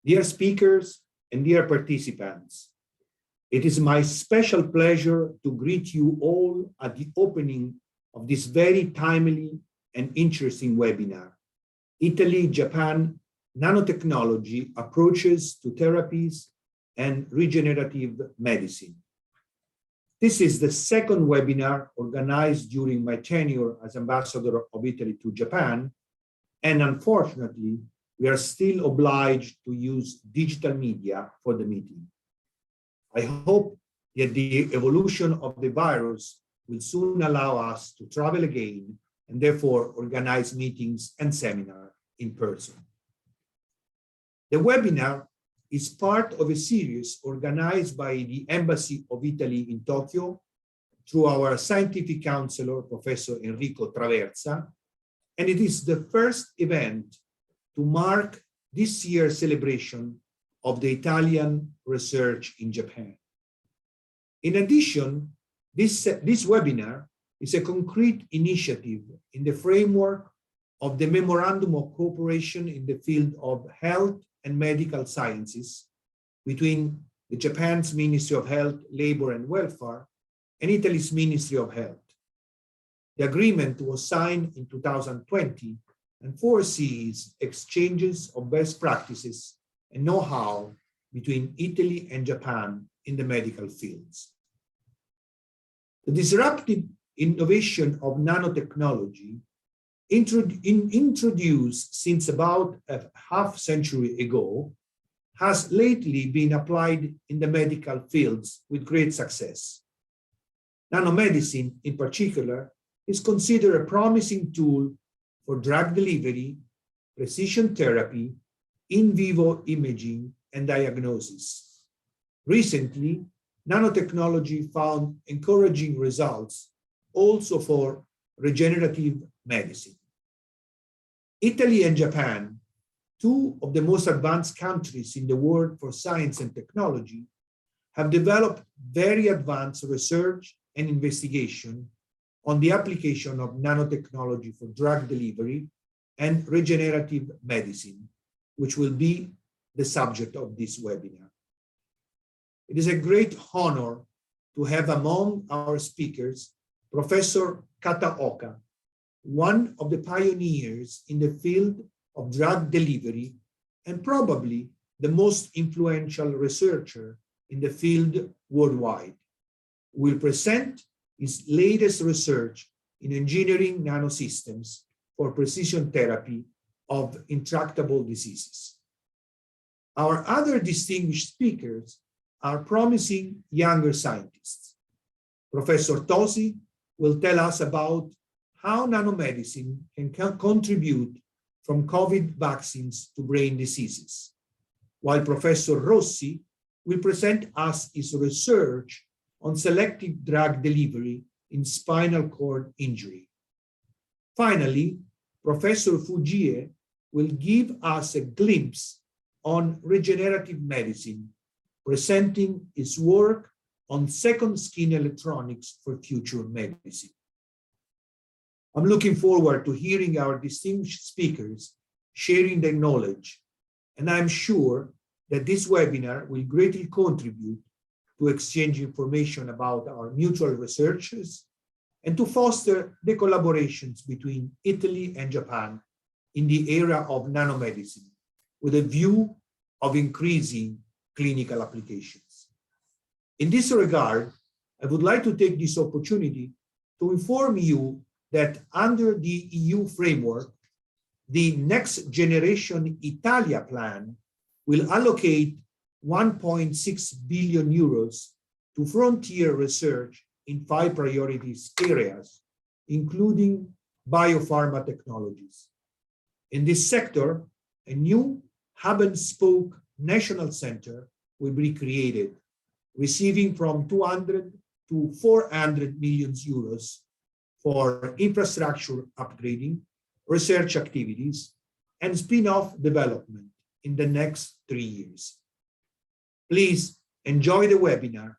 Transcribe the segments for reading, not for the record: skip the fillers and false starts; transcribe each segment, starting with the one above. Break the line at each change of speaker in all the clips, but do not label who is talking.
Dear speakers and dear participants, it is my special pleasure to greet you all at the opening of this very timely and interesting webinar, Italy-Japan Nanotechnology Approaches to Therapies and Regenerative Medicine. This is the second webinar organized during my tenure as Ambassador of Italy to Japan, and unfortunately, we are still obliged to use digital media for the meeting. I hope that the evolution of the virus will soon allow us to travel again and therefore organize meetings and seminars in person. The webinar is part of a series organized by the Embassy of Italy in Tokyo through our scientific counselor, Professor Enrico Traversa, and it is the first event to mark this year's celebration of the Italian research in Japan. In addition, this webinar is a concrete initiative in the framework of the Memorandum of Cooperation in the field of health and medical sciences between Japan's Ministry of Health, Labor and Welfare and Italy's Ministry of Health. The agreement was signed in 2020 and foresees exchanges of best practices and know-how between Italy and Japan in the medical fields. The disruptive innovation of nanotechnology introduced since about a half century ago has lately been applied in the medical fields with great success. Nanomedicine, in particular, is considered a promising tool for drug delivery, precision therapy, in vivo imaging, and diagnosis. Recently, nanotechnology found encouraging results also for regenerative medicine. Italy and Japan, two of the most advanced countries in the world for science and technology, have developed very advanced research and investigation on the application of nanotechnology for drug delivery and regenerative medicine, which will be the subject of this webinar. It is a great honor to have among our speakers Professor Kataoka, one of the pioneers in the field of drug delivery and probably the most influential researcher in the field worldwide, who will present his latest research in engineering nanosystems for precision therapy of intractable diseases. Our other distinguished speakers are promising younger scientists. Professor Tosi will tell us about how nanomedicine can contribute from COVID vaccines to brain diseases, while Professor Rossi will present us his research on selective drug delivery in spinal cord injury. Finally, Professor FUJIE will give us a glimpse on regenerative medicine, presenting his work on second skin electronics for future medicine. I'm looking forward to hearing our distinguished speakers sharing their knowledge, and I'm sure that this webinar will greatly contribute to exchange information about our mutual researches and to foster the collaborations between Italy and Japan in the area of nanomedicine with a view of increasing clinical applications. In this regard, I would like to take this opportunity to inform you that under the EU framework, the Next Generation Italia plan will allocate 1.6 billion euros to frontier research in 5 priorities areas, including biopharma technologies. In this sector, a new hub-and-spoke national center will be created, receiving from 200 to 400 million euros for infrastructure upgrading, research activities, and spin-off development in the next 3 years. Please enjoy the webinar.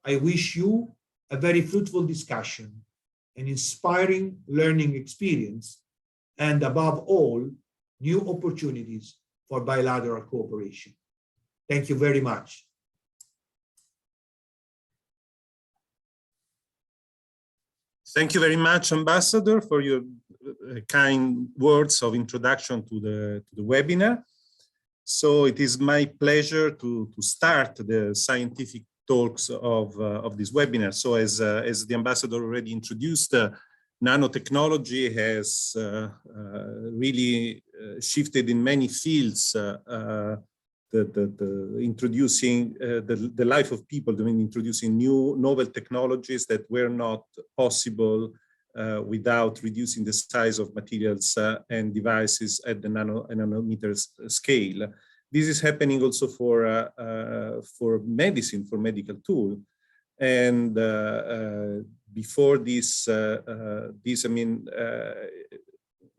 I wish you a very fruitful discussion, an inspiring learning experience, and above all, new opportunities for bilateral cooperation. Thank you very much.
Thank you very much, Ambassador, for your kind words of introduction to the webinar. So it is my pleasure to start the scientific talks of this webinar. So as the Ambassador already introduced, nanotechnology has really shifted in many fields, introducing the life of people, introducing new novel technologies that were not possible without reducing the size of materials and devices at the nanometer scale. This is happening also for medicine, for medical tool. And before this,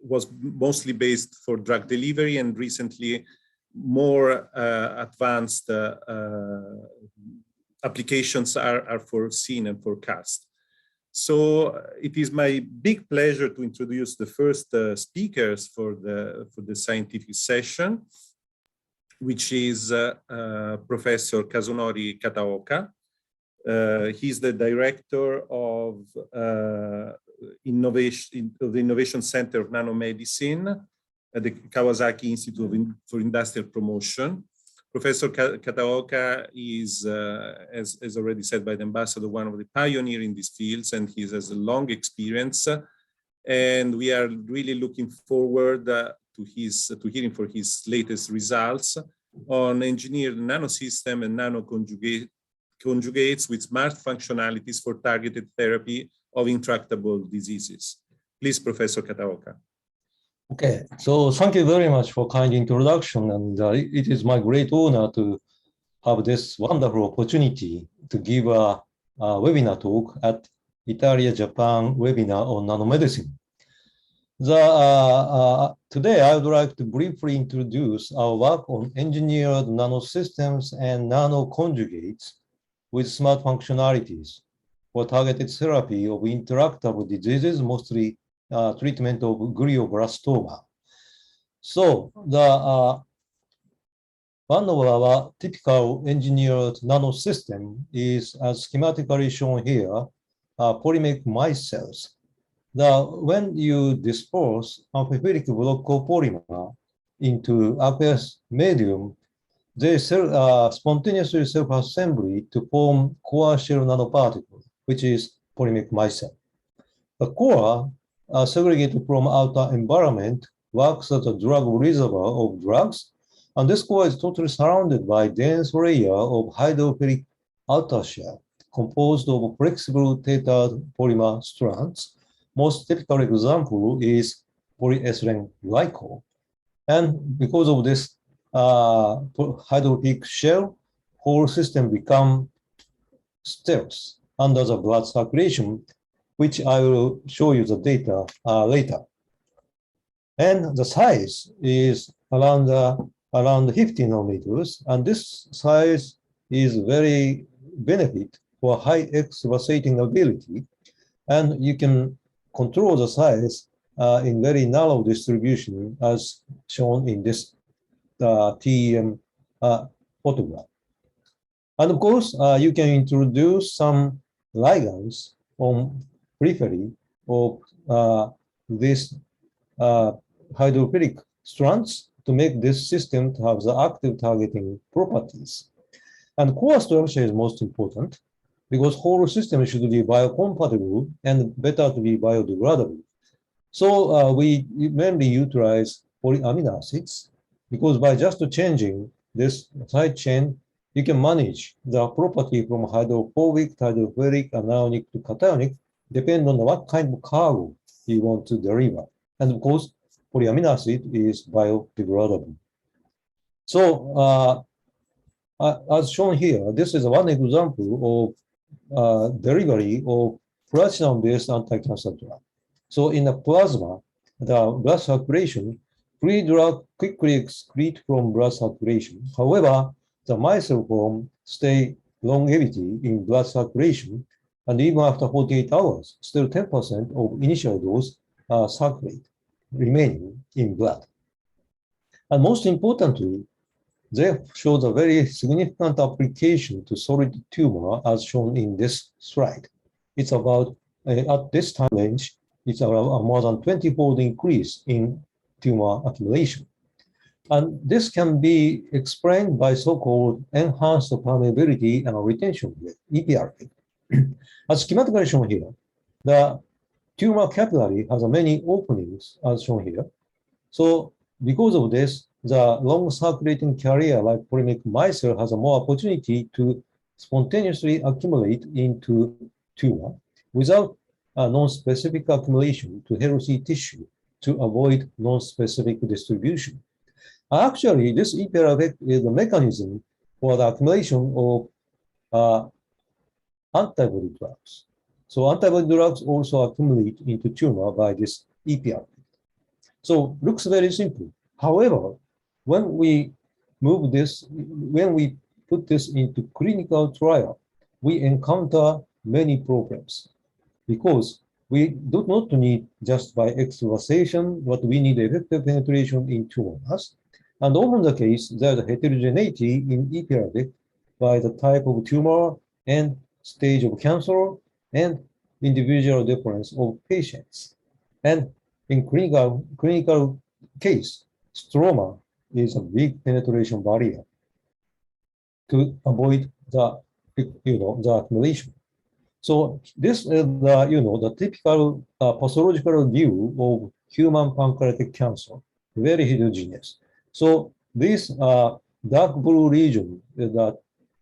was mostly based for drug delivery, and recently more advanced applications are foreseen and forecast. So it is my big pleasure to introduce the first speakers for the scientific session, which is Professor Kazunori Kataoka. He's the director of the Innovation Center of Nanomedicine at the Kawasaki Institute for Industrial Promotion. Professor Kataoka is, as already said by the Ambassador, one of the pioneers in these fields, and he has a long experience. And we are really looking forward to hearing for his latest results on engineered nanosystem and nanoconjugates with smart functionalities for targeted therapy of intractable diseases. Please, Professor Kataoka.
Okay, so thank you very much for kind introduction, and it is my great honor to have this wonderful opportunity to give a webinar talk at Italia, Japan webinar on nanomedicine. Today, I would like to briefly introduce our work on engineered nanosystems and nanoconjugates with smart functionalities for targeted therapy of intractable diseases, mostly treatment of glioblastoma. So one of our typical engineered nanosystem is, as schematically shown here, polymeric Micelles. When you dispose amphiphilic block copolymer into aqueous medium, they spontaneously self-assembly to form core shell nanoparticle, which is polymeric micelle. The core, segregated from outer environment, works as a drug reservoir of drugs, and this core is totally surrounded by a dense layer of hydrophilic outer shell, composed of flexible tethered polymer strands. Most typical example is polyethylene glycol. And because of this hydrophilic shell, whole system become stealth under the blood circulation, which I will show you the data later. And the size is around 50 nanometers, and this size is very benefit for high extravasating ability, and you can control the size in very narrow distribution as shown in this TEM photograph. And of course, you can introduce some ligands on periphery of these hydrophilic strands to make this system to have the active targeting properties. And core structure is most important because whole system should be biocompatible and better to be biodegradable. So we mainly utilize polyamino acids because by just changing this side chain, you can manage the property from hydrophobic, hydrophilic, anionic to cationic, depending on what kind of cargo you want to deliver. And of course, polyamino acid is biodegradable. So as shown here, this is one example of delivery of platinum-based anti-cancer drug. So in the plasma, the blood circulation, free drug quickly excrete from blood circulation. However, the micelle form stay longevity in blood circulation, and even after 48 hours, still 10% of initial dose circulate, remaining in blood. And most importantly, they show a very significant application to solid tumor as shown in this slide. It's about, at this time range, it's around more than 20-fold increase in tumor accumulation. And this can be explained by so-called enhanced permeability and retention rate, EPR rate. As schematically shown here, the tumor capillary has many openings as shown here. So because of this, the long circulating carrier like polymeric micelle has a more opportunity to spontaneously accumulate into tumor without a non-specific accumulation to healthy tissue to avoid non-specific distribution. Actually, this EPR effect is the mechanism for the accumulation of antibody drugs. So antibody drugs also accumulate into tumor by this EPR. So looks very simple. However, when we put this into clinical trial, we encounter many problems because we do not need just by extravasation, but we need effective penetration in tumors. And often the case, there's a heterogeneity in EPR effect by the type of tumor and stage of cancer and individual difference of patients. And in clinical case, stroma is a big penetration barrier to avoid the accumulation. So this is the typical pathological view of human pancreatic cancer, very heterogeneous. So this dark blue region is the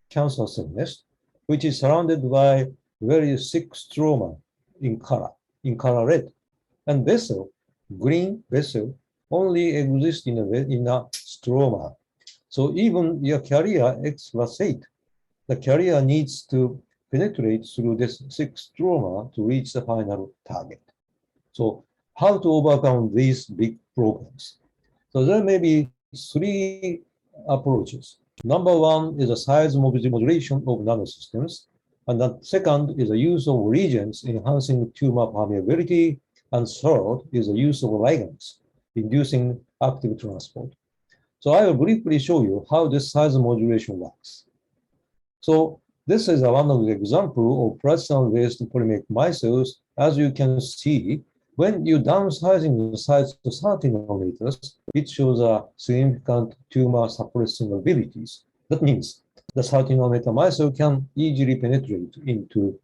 cancer cell nest, which is surrounded by very thick stroma in color red. And vessel, green vessel, only exists in a stroma. So even your carrier extravasate, the carrier needs to penetrate through this thick stroma to reach the final target. So how to overcome these big problems? So there may be three approaches. Number one is a size modulation of nanosystems. And the second is the use of reagents enhancing tumor permeability. And third is the use of ligands inducing active transport. So I will briefly show you how this size modulation works. So this is one of the examples of plasma-based polymeric micelles. As you can see, when you downsizing the size to 30 nanometers, it shows a significant tumor suppressing abilities. That means the 30 nanometer micelle can easily penetrate into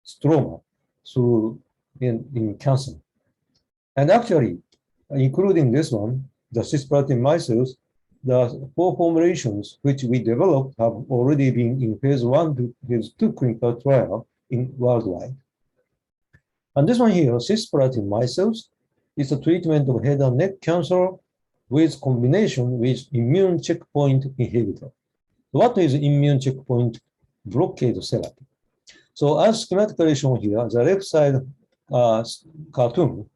stroma through in cancer. And actually, including this one, the cisplatin micelles, the four formulations which we developed have already been in phase 1 to phase 2 clinical trial in worldwide. And this one here, cisplatin micelles, is a treatment of head and neck cancer with combination with immune checkpoint inhibitor. What is immune checkpoint blockade therapy? So as schematically shown here, the left side cartoon,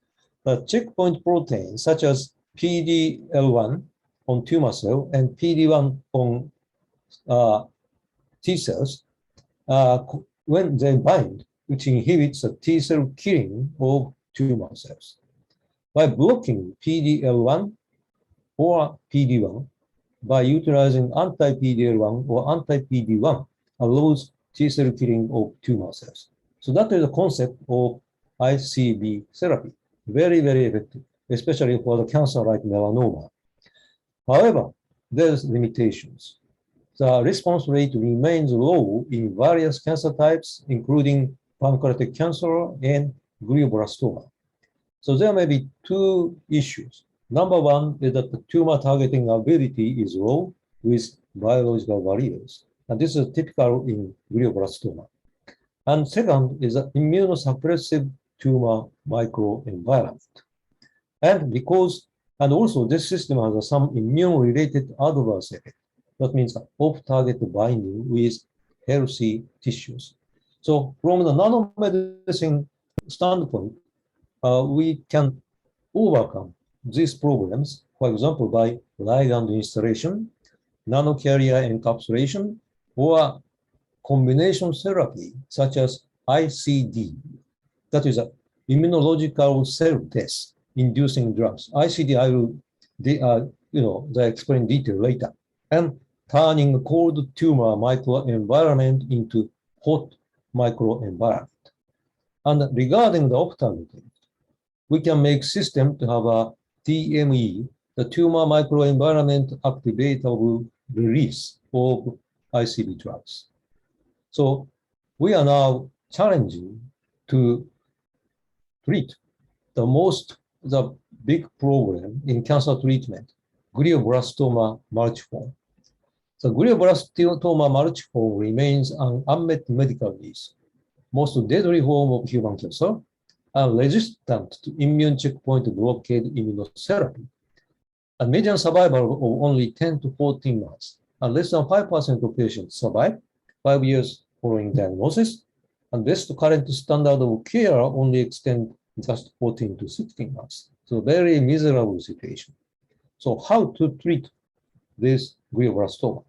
the checkpoint proteins such as PD-L1 on tumor cell and PD-1 on T cells, when they bind, which inhibits the T cell killing of tumor cells. By blocking PD-L1 or PD-1, by utilizing anti-PD-L1 or anti-PD-1 allows T cell killing of tumor cells. So that is the concept of ICB therapy. Very, very effective, especially for the cancer like melanoma. However, there's limitations. The response rate remains low in various cancer types, including pancreatic cancer and glioblastoma. So there may be two issues. Number one is that the tumor targeting ability is low with biological barriers. And this is typical in glioblastoma. And second is an immunosuppressive tumor microenvironment. And also this system has some immune-related adverse effect. That means off-target binding with healthy tissues. So from the nanomedicine standpoint, we can overcome these problems, for example, by ligand installation, nanocarrier encapsulation, or combination therapy, such as ICD, that is immunological cell death inducing drugs. ICD, I will the explain detail later. And turning cold tumor microenvironment into hot microenvironment. And regarding the alternative, we can make system to have a TME, the tumor microenvironment activatable release of ICB drugs. So we are now challenging to treat the big problem in cancer treatment, glioblastoma multiforme. So glioblastoma multiforme remains an unmet medical need, most deadly form of human cancer, and resistant to immune checkpoint blockade immunotherapy. A median survival of only 10 to 14 months, and less than 5% of patients survive 5 years following diagnosis, and best current standard of care only extend just 14 to 16 months. So very miserable situation. So how to treat this glioblastoma?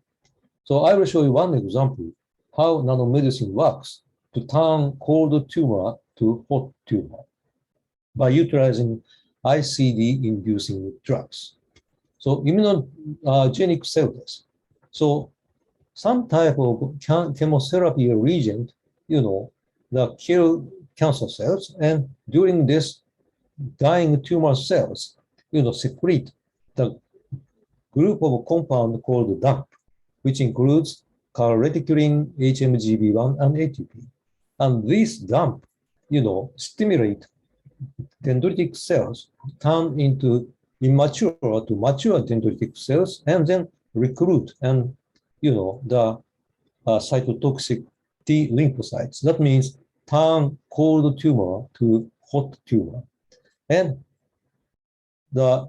So I will show you one example how nanomedicine works to turn cold tumor to hot tumor by utilizing ICD-inducing drugs. So immunogenic cell death. So some type of chemotherapy reagent, that kill cancer cells, and during this dying tumor cells, secrete the group of compound called DAMP, which includes calreticulin, HMGB1, and ATP. And these DAMP, stimulate dendritic cells, turn into immature to mature dendritic cells, and then recruit and, the cytotoxic T lymphocytes. That means turn cold tumor to hot tumor. And the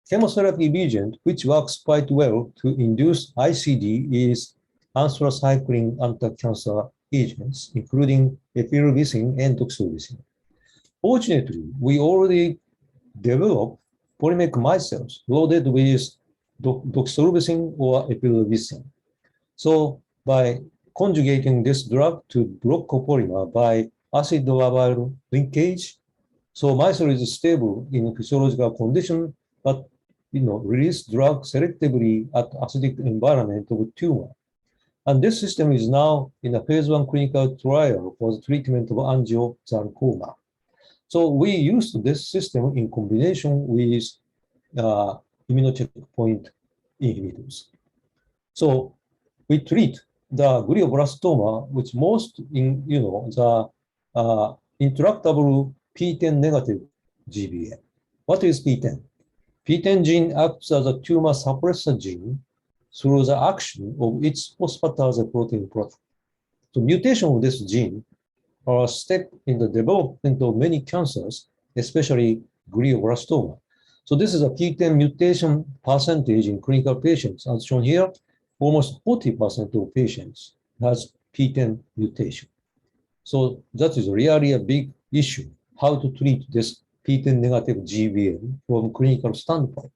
chemotherapy agent, which works quite well to induce ICD, is anthracycline anti-cancer agents, including epirubicin and doxorubicin. Fortunately, we already developed polymeric Micelles loaded with doxorubicin or epirubicin. So by conjugating this drug to block copolymer by acid-aryl linkage, so Micelle is stable in physiological condition, but release drug selectively at acidic environment of tumor. And this system is now in a phase 1 clinical trial for the treatment of angiosarcoma. So we used this system in combination with immunocheckpoint inhibitors. So we treat the glioblastoma, which most in the intractable P10 negative GBA. What is P10? P10 gene acts as a tumor suppressor gene through the action of its phosphatase protein product. So mutation of this gene are a step in the development of many cancers, especially glioblastoma. So this is a P10 mutation percentage in clinical patients. As shown here, almost 40% of patients has P10 mutation. So that is really a big issue, how to treat this P10 negative GBM from clinical standpoint.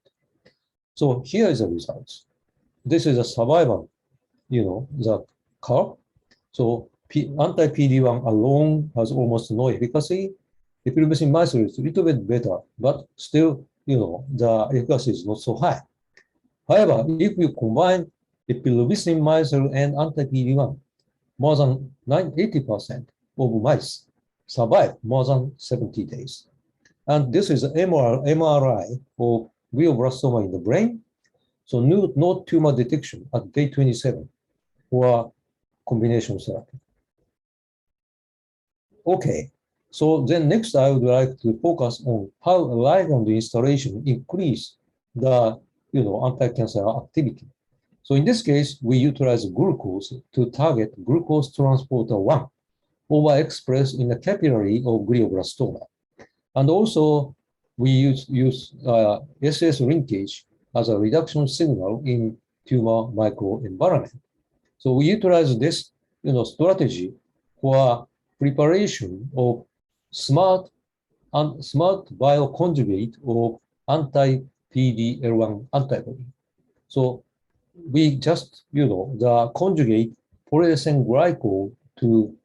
So here is the results. This is a survival, the curve. So anti-PD-1 alone has almost no efficacy. Epirubicin Micelle is a little bit better, but still, the efficacy is not so high. However, if you combine epirubicin Micelle and anti-PD-1, more than 80% of mice survive more than 70 days. And this is an MRI of glioblastoma in the brain. So no tumor detection at day 27 for combination therapy. Okay, so then next I would like to focus on how ligand installation increase the anti-cancer activity. So in this case, we utilize glucose to target glucose transporter 1, overexpressed in the capillary of glioblastoma. And also, we use SS linkage as a reduction signal in tumor microenvironment. So we utilize this strategy for preparation of smart bioconjugate of anti-PD-L1 antibody. So we just, the conjugate polyethylene glycol to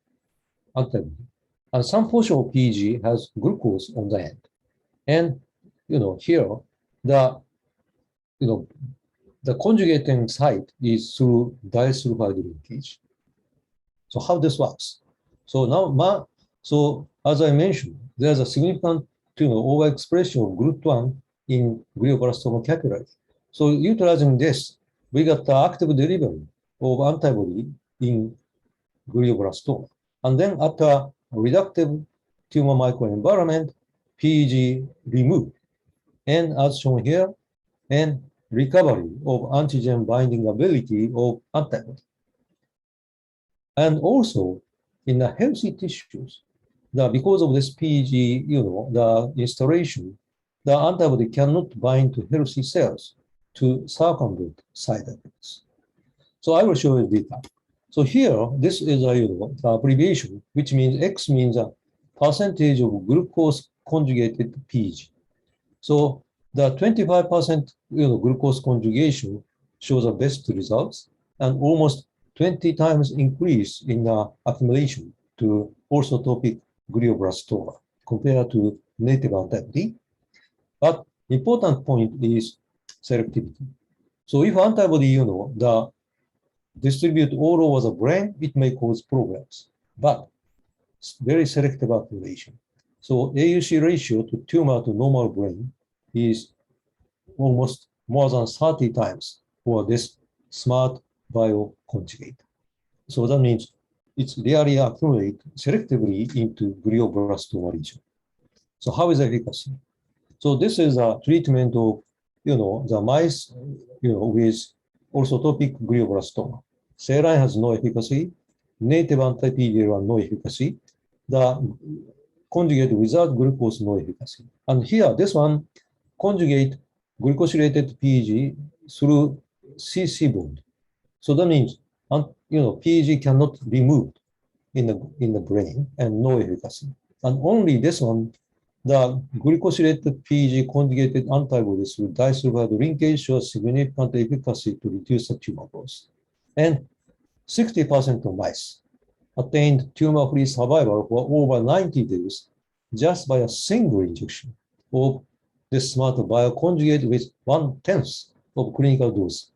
antibody. And some portion of PG has glucose on the end. And, here, the the conjugating site is through disulfide linkage. So how this works? So now, so as I mentioned, there's a significant overexpression of GLUT1 in glioblastoma capillary. So utilizing this, we got the active delivery of antibody in glioblastoma. And then at a reductive tumor microenvironment, PEG removed. And as shown here, and recovery of antigen binding ability of antibody. And also in the healthy tissues, because of this PEG, the installation, the antibody cannot bind to healthy cells to circumvent side effects. So I will show you data. So here, this is the abbreviation, which means X means a percentage of glucose conjugated PEG. So the 25% glucose conjugation shows the best results and almost 20 times increase in the accumulation to orthotopic glioblastoma compared to native antibody. But important point is selectivity. So if antibody, the distribute all over the brain, it may cause problems, but it's very selective accumulation. So AUC ratio to tumor to normal brain is almost more than 30 times for this smart bioconjugate. So that means it's rarely accumulate selectively into glioblastoma region. So how is efficacy? So this is a treatment of, the mice, with orthotopic glioblastoma. Saline has no efficacy. Native anti-PD-L1 no efficacy. The conjugate without glucose no efficacy. And here, this one conjugate glucosylated PEG through CC bond. So that means, PEG cannot be moved in the brain and no efficacy. And only this one, the glucosylated PEG conjugated antibodies with disulfide linkage shows significant efficacy to reduce the tumor growth. And 60% of mice attained tumor-free survival for over 90 days just by a single injection of this smart bioconjugate with 1/10 of clinical dose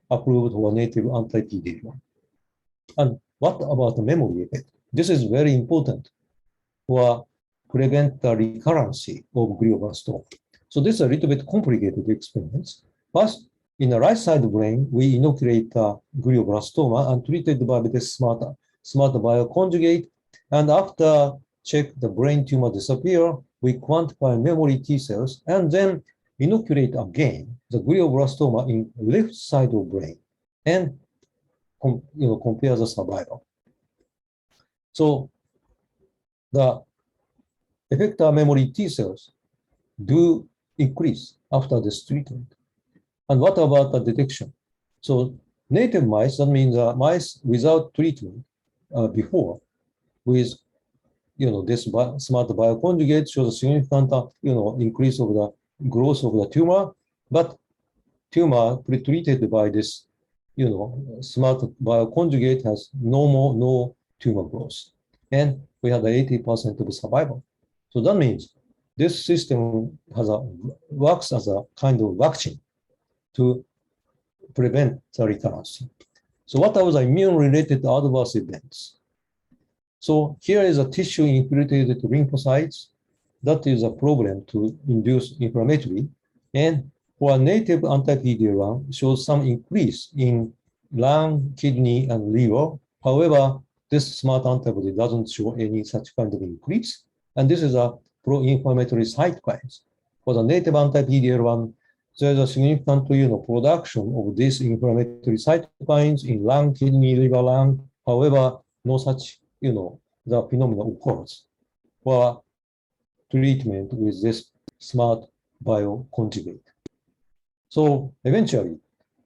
approved for native anti-PD-L1. And what about the memory effect? This is very important for prevent the recurrence of glioblastoma. So this is a little bit complicated experiments. First, in the right side brain, we inoculate glioblastoma and treated by this smart bioconjugate. And after check the brain tumor disappear, we quantify memory T cells and then inoculate again the glioblastoma in left side of brain and compare the survival. So the effector memory T cells do increase after this treatment. And what about the detection? So native mice, that means mice without treatment before, with this smart bioconjugate shows a significant increase of the growth of the tumor, but tumor pre-treated by this smart bioconjugate has no tumor growth, and we have 80% of survival. So that means this system works as a kind of vaccine to prevent the recurrence. So what are the immune-related adverse events? So here is a tissue-infiltrated lymphocytes. That is a problem to induce inflammatory. And for native anti-PD-L1 shows some increase in lung, kidney, and liver. However, this smart antibody doesn't show any such kind of increase. And this is a pro-inflammatory cytokines. For the native anti-PD-L1, there's a significant production of these inflammatory cytokines in lung, kidney, liver, lung. However, no such the phenomenon occurs for treatment with this smart bioconjugate. So eventually,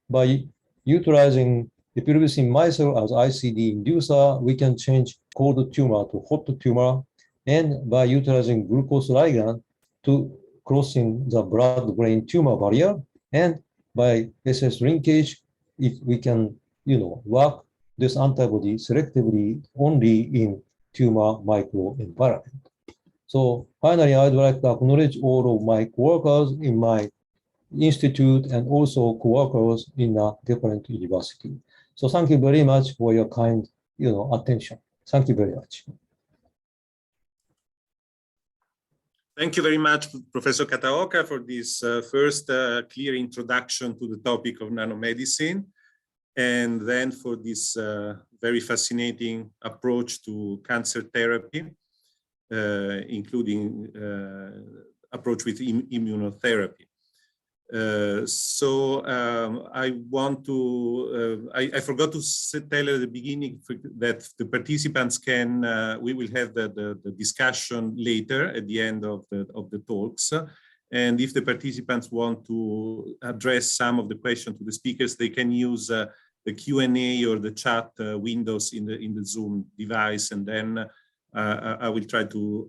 by utilizing epirubicin Micelles as ICD inducer, we can change cold tumor to hot tumor, and by utilizing glucose ligand to crossing the blood-brain tumor barrier, and by SS linkage, if we can work this antibody selectively only in tumor microenvironment. So finally, I'd like to acknowledge all of my coworkers in my institute and also co-workers in a different university. So thank you very much for your kind, attention. Thank you very much.
Thank you very much, Professor Kataoka, for this first clear introduction to the topic of nanomedicine, and then for this very fascinating approach to cancer therapy, including approach with immunotherapy. I forgot to tell at the beginning that the participants can, we will have the discussion later at the end of the talks. And if the participants want to address some of the questions to the speakers, they can use the Q&A or the chat windows in the Zoom device, and then I will try to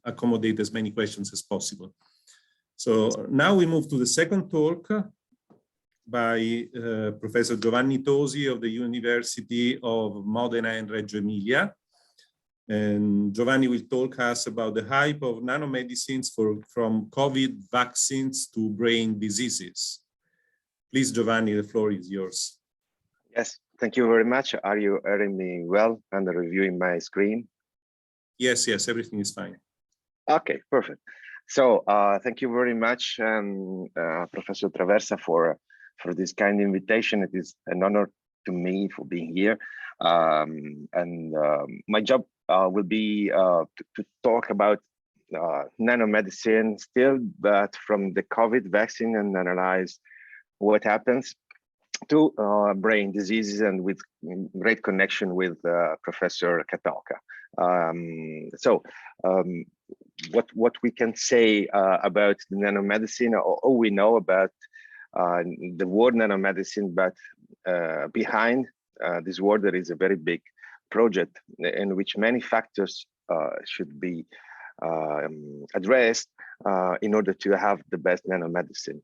accommodate as many questions as possible. So now we move to the second talk by Professor Giovanni Tosi of the University of Modena and Reggio Emilia. And Giovanni will talk us about the hype of nanomedicines from COVID vaccines to brain diseases. Please, Giovanni, the floor is yours.
Yes, thank you very much. Are you hearing me well and reviewing my screen?
Yes, yes, everything is fine.
Okay, perfect. So thank you very much, Professor Traversa, for this kind invitation. It is an honor to me for being here. My job will be to talk about nanomedicine still, but from the COVID vaccine, and analyze what happens to brain diseases, and with great connection with Professor Kataoka. What we can say about the nanomedicine, or we know about the word nanomedicine, but behind this word there is a very big project in which many factors should be addressed in order to have the best nanomedicine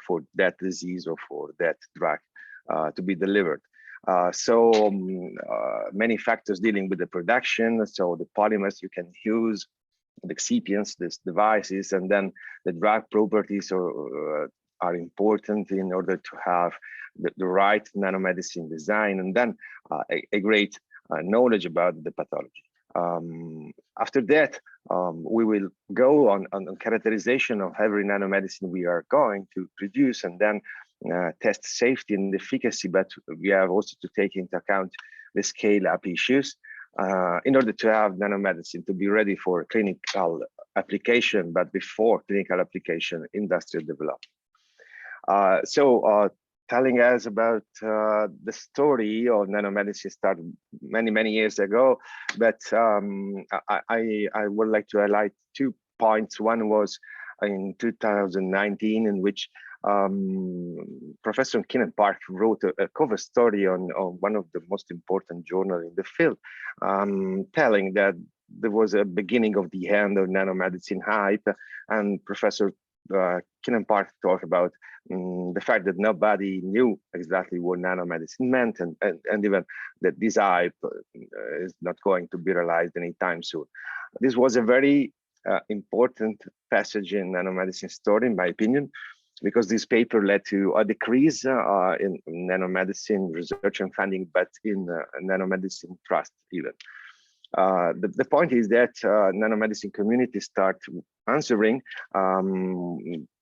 for that disease or for that drug to be delivered. Many factors dealing with the production, so the polymers you can use, the excipients, these devices, and then the drug properties are important in order to have the right nanomedicine design, and then a great knowledge about the pathology. After that, we will go on characterization of every nanomedicine we are going to produce, and then test safety and efficacy, but we have also to take into account the scale-up issues in order to have nanomedicine to be ready for clinical application, but before clinical application, industrial development. Telling us about the story of nanomedicine started many years ago, but I would like to highlight 2 points. One was in 2019, in which Professor Keenan Park wrote a cover story on one of the most important journals in the field, telling that there was a beginning of the end of nanomedicine hype, and Professor Keenan Park talked about the fact that nobody knew exactly what nanomedicine meant, and even that this hype is not going to be realized anytime soon. This was a very important passage in nanomedicine story, in my opinion, because this paper led to a decrease in nanomedicine research and funding, but in nanomedicine trust even. The point is that nanomedicine community start answering,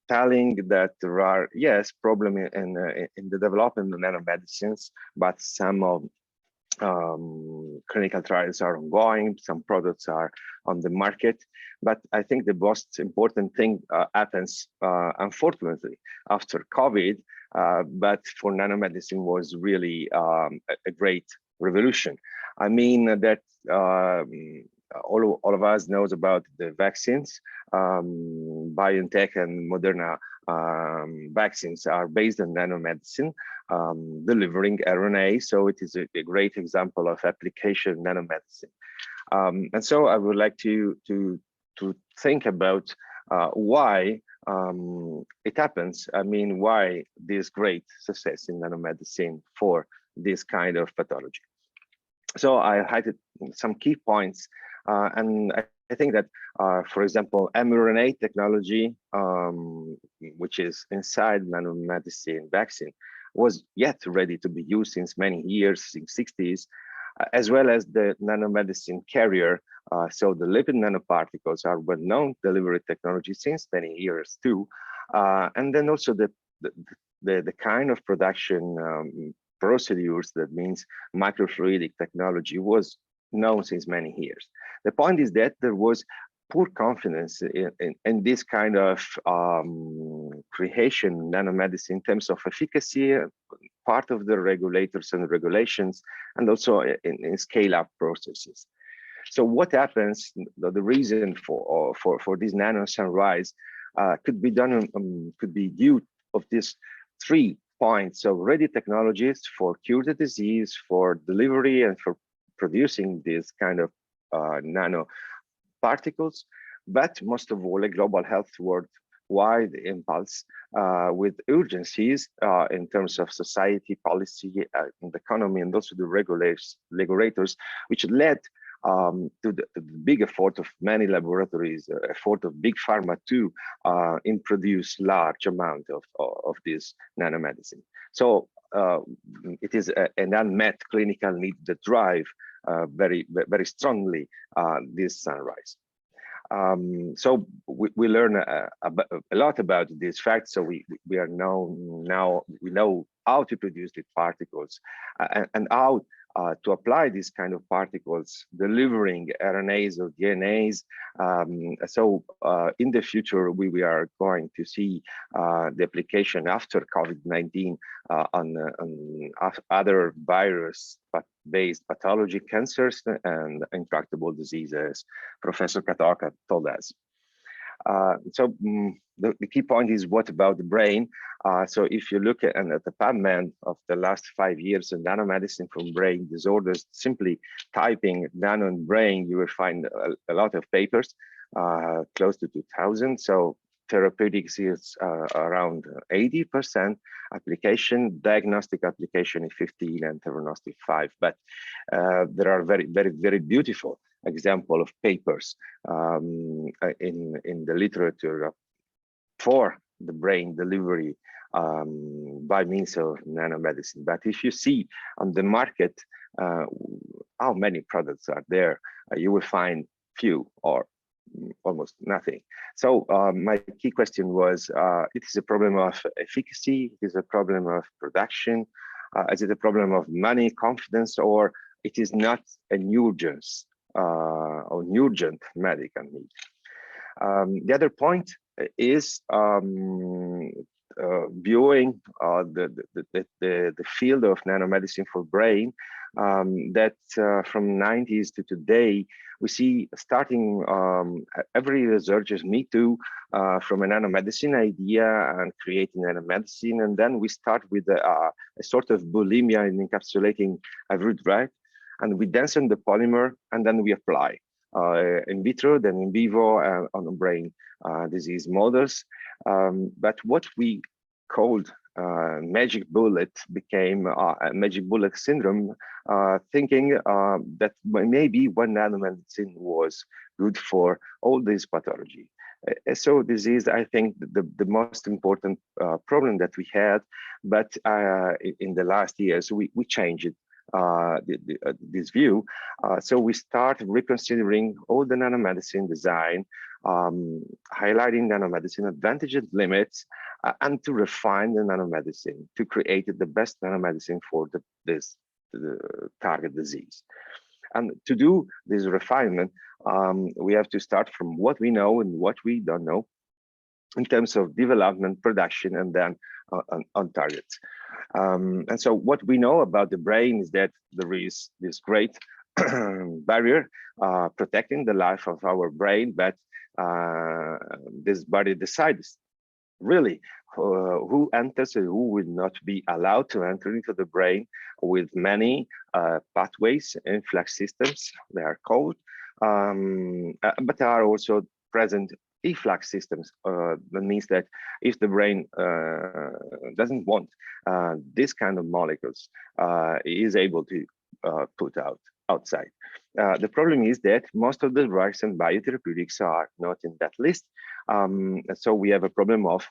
telling that there are, yes, problems in the development of nanomedicines, but some of clinical trials are ongoing, some products are on the market. But I think the most important thing happens, unfortunately, after COVID, but for nanomedicine was really a great revolution. I mean that all of us knows about the vaccines. BioNTech and Moderna vaccines are based on nanomedicine, delivering RNA. So it is a great example of application nanomedicine. And so I would like to think about why it happens. I mean, why this great success in nanomedicine for this kind of pathology. So I highlighted some key points, and I I think that, for example, mRNA technology, which is inside nanomedicine vaccine, was yet ready to be used since many years, since 60s, as well as the nanomedicine carrier. So the lipid nanoparticles are well-known delivery technology since many years too. And then also the kind of production procedures, that means microfluidic technology, was known since many years. The point is that there was poor confidence in this kind of creation nanomedicine in terms of efficacy, part of the regulators and regulations, and also in scale-up processes. So what happens, the reason for this nano sunrise could be due of these 3 points. So ready technologies for cure the disease, for delivery, and for producing this kind of nano particles, but most of all, a global health worldwide impulse with urgencies in terms of society, policy, and economy, and also the regulators, which led to the big effort of many laboratories, effort of big pharma too, in produce large amount of this nanomedicine. So it is an unmet clinical need that drive very strongly this sunrise. So we learn a lot about these facts. So we know how to produce these particles and how to apply these kind of particles, delivering RNAs or DNAs. So in the future, we are going to see the application after COVID-19 on other virus-based pathology, cancers, and intractable diseases, Professor Kataoka told us. So the key point is, what about the brain? So if you look at the PubMed of the last 5 years in nanomedicine for brain disorders, simply typing nano and brain, you will find a lot of papers, close to 2,000. So therapeutics is around 80%, application, diagnostic application is 15, and diagnostic 5. But there are very beautiful example of papers in the literature for the brain delivery by means of nanomedicine. But if you see on the market how many products are there, you will find few or almost nothing. So my key question was, it is a problem of efficacy, it is a problem of production, is it a problem of money, confidence, or it is not an urgence or urgent medical need? The other point is viewing the field of nanomedicine for brain, that from 90s to today, we see starting every researchers, me too, from a nanomedicine idea and creating nanomedicine, and then we start with a sort of bulimia in encapsulating a root, right? And we densen the polymer, and then we apply in vitro, then in vivo, on the brain disease models. But what we called magic bullet became a magic bullet syndrome, thinking that maybe one nanomedicine was good for all this pathology. So this is, I think, the most important problem that we had. But in the last years, we changed it. This view. So we start reconsidering all the nanomedicine design, highlighting nanomedicine advantages and limits, and to refine the nanomedicine to create the best nanomedicine for the target disease. And to do this refinement, we have to start from what we know and what we don't know in terms of development, production, and then on targets. And so what we know about the brain is that there is this great barrier protecting the life of our brain, but this body decides really who enters and who will not be allowed to enter into the brain, with many pathways, influx systems, they are called, but there are also present efflux systems. That means that if the brain doesn't want this kind of molecules, it is able to put out outside. The problem is that most of the drugs and biotherapeutics are not in that list. So we have a problem of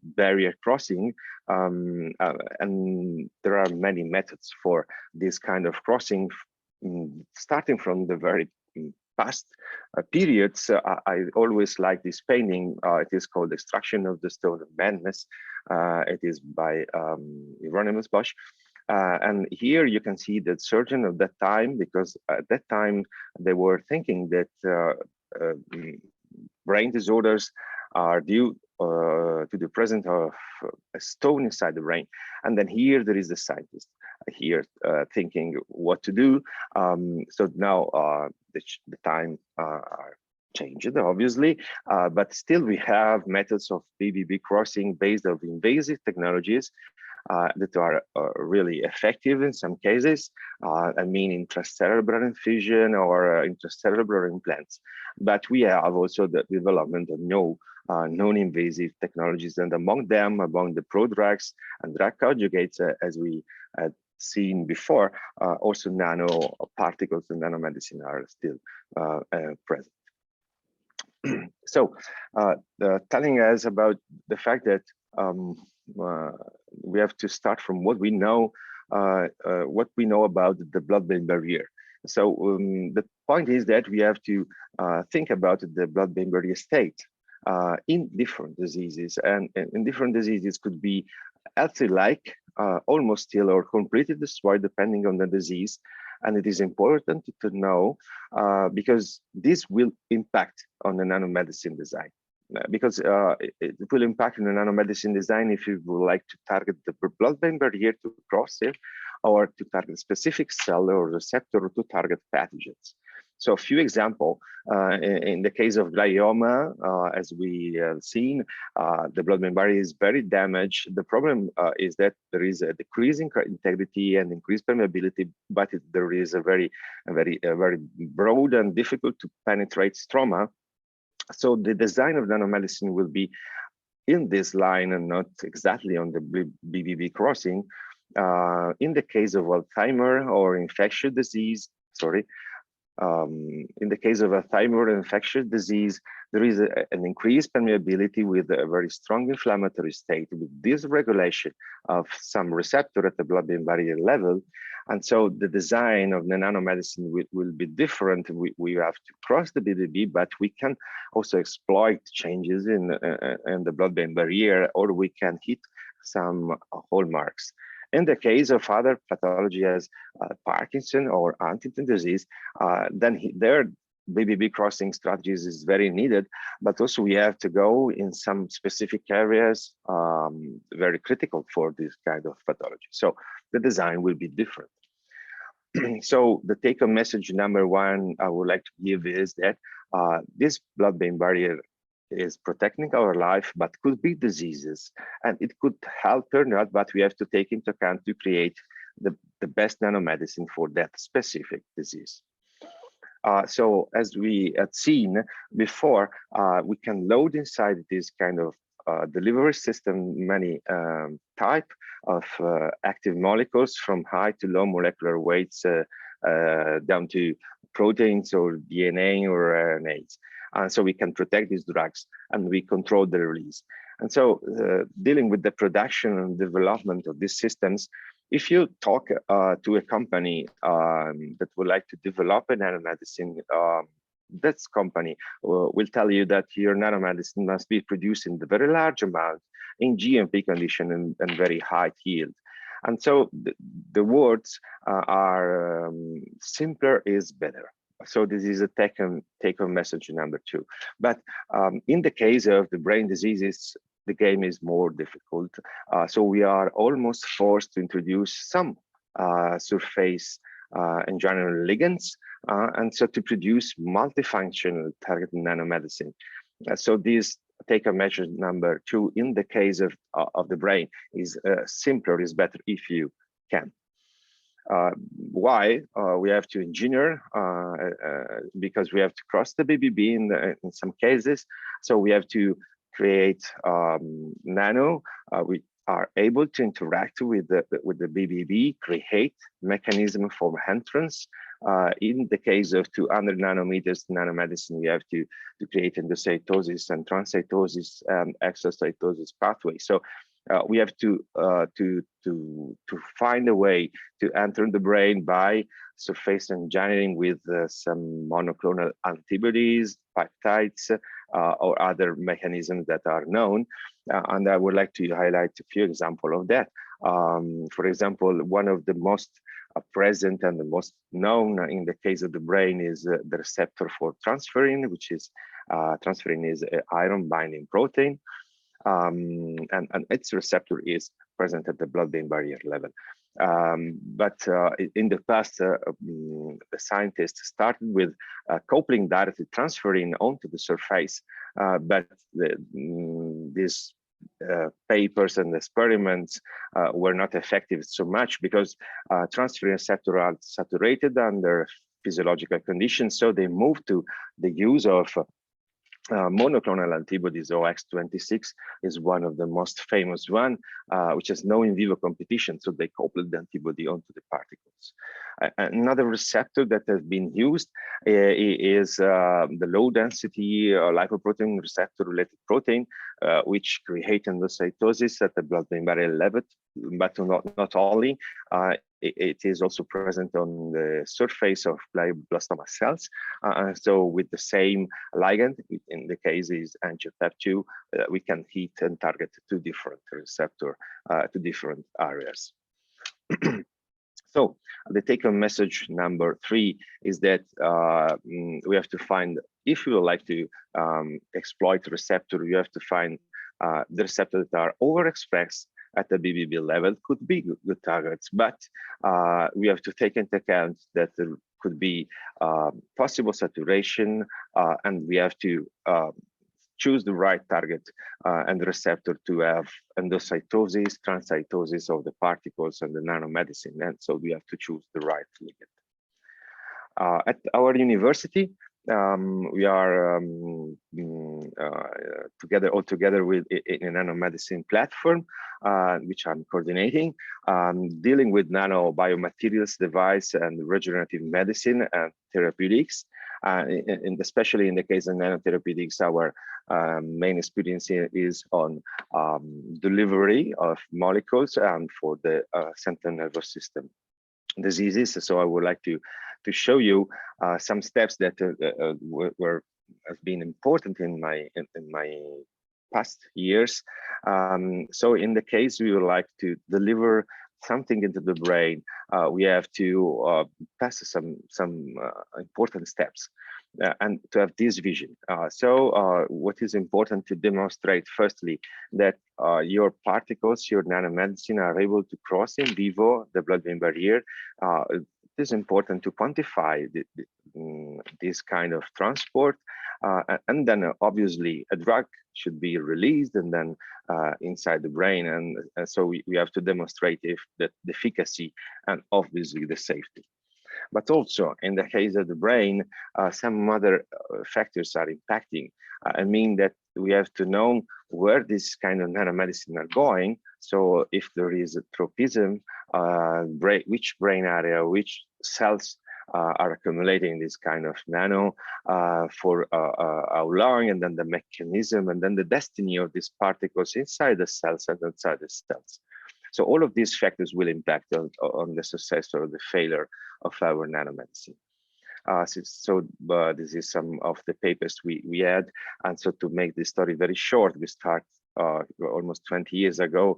barrier crossing, and there are many methods for this kind of crossing, starting from the very past periods. I always like this painting. It is called Extraction of the Stone of Madness. It is by Hieronymus Bosch. And here you can see the surgeon of that time, because at that time they were thinking that brain disorders are due to the presence of a stone inside the brain. And then here there is the scientist here thinking what to do. So now the time are changed, obviously, but still we have methods of BBB crossing based on invasive technologies that are really effective in some cases. I mean, intracerebral infusion or intracerebral implants. But we have also the development of non-invasive technologies, and among them, among the prodrugs and drug conjugates, as we had seen before, also nanoparticles and nanomedicine are still present. So, telling us about the fact that we have to start from what we know about the blood-brain barrier. So the point is that we have to think about the blood-brain barrier state in different diseases, and in different diseases could be healthy-like, almost still, or completely destroyed depending on the disease. And it is important to know because this will impact on the nanomedicine design. Because it will impact on the nanomedicine design if you would like to target the blood-brain barrier to cross it, or to target a specific cell or receptor, or to target pathogens. So a few examples, in the case of glioma, as we have seen, the blood-brain barrier is very damaged. The problem is that there is a decrease in integrity and increased permeability, but there is a very broad and difficult to penetrate stroma. So the design of nanomedicine will be in this line and not exactly on the BBB crossing. In the case of Alzheimer or infectious disease, in the case of Alzheimer or infectious disease, there is an increased permeability with a very strong inflammatory state, with dysregulation of some receptor at the blood-brain barrier level. And so the design of the nanomedicine will be different. We have to cross the BBB, but we can also exploit changes in the blood-brain barrier, or we can hit some hallmarks. In the case of other pathology as Parkinson or Huntington disease, then their BBB crossing strategies is very needed, but also we have to go in some specific areas very critical for this kind of pathology. So the design will be different. So the take-home message number one I would like to give is that this blood-brain barrier is protecting our life, but could be diseases, and it could help or not, but we have to take into account to create the best nanomedicine for that specific disease. So as we had seen before, we can load inside this kind of delivery system many type of active molecules, from high to low molecular weights down to proteins or DNA or RNAs. And so we can protect these drugs and we control the release. And so dealing with the production and development of these systems, if you talk to a company that would like to develop a nanomedicine, that company will tell you that your nanomedicine must be produced in the very large amount in GMP condition and very high yield. And so the words are simpler is better. So this is a take-home message number two. But in the case of the brain diseases, the game is more difficult. So we are almost forced to introduce some surface and general ligands, and so to produce multifunctional targeted nanomedicine. So this take-home measure number two in the case of the brain is simpler, is better if you can. Why? We have to engineer because we have to cross the BBB in some cases. So we have to create nano. We are able to interact with the BBB, create mechanism for entrance In the case of 200 nanometers nanomedicine, we have to create endocytosis and transcytosis and exocytosis pathway. So we have to find a way to enter the brain by surface engineering with some monoclonal antibodies, peptides, or other mechanisms that are known. And I would like to highlight a few examples of that. For example, one of the most present and the most known in the case of the brain is the receptor for transferrin, which is transferrin is an iron binding protein. And its receptor is present at the blood-brain barrier level. But in the past, the scientists started with coupling directly transferrin onto the surface, but these papers and experiments were not effective so much because transferrin receptors are saturated under physiological conditions, so they moved to the use of monoclonal antibodies. OX26 is one of the most famous one, which has no in vivo competition. So they coupled the antibody onto the particles. Another receptor that has been used is the low density lipoprotein receptor related protein, which create endocytosis at the blood-brain barrier level, but not only. It is also present on the surface of glioblastoma cells. So with the same ligand, in the case is angiotensin, we can hit and target two different receptors to different areas. So the take-home message number 3 is that we have to find, if you would like to exploit receptor, you have to find the receptors that are overexpressed at the BBB level. Could be good targets, but we have to take into account that there could be possible saturation, and we have to choose the right target and receptor to have endocytosis, transcytosis of the particles and the nanomedicine. And so we have to choose the right ligand. At our university, we are all together with a nanomedicine platform, which I'm coordinating, dealing with nanobiomaterials device and regenerative medicine and therapeutics. And especially in the case of nanotherapeutics, our main experience is on delivery of molecules and for the central nervous system diseases. So I would like to show you some steps that have been important in my past years. So in the case we would like to deliver something into the brain, we have to pass some important steps and to have this vision. So what is important to demonstrate, firstly, that your particles, your nanomedicine are able to cross in vivo the blood-brain barrier. It is important to quantify this kind of transport, and then obviously a drug should be released and then inside the brain, and so we have to demonstrate if the efficacy and obviously the safety. But also in the case of the brain, some other factors are impacting. I mean that we have to know where this kind of nanomedicine are going. So if there is a tropism, which brain area, which cells are accumulating this kind of nano, for how long, and then the mechanism, and then the destiny of these particles inside the cells and outside the cells. So all of these factors will impact on the success or the failure of our nanomedicine. This is some of the papers we had. And so to make this story very short, we start almost 20 years ago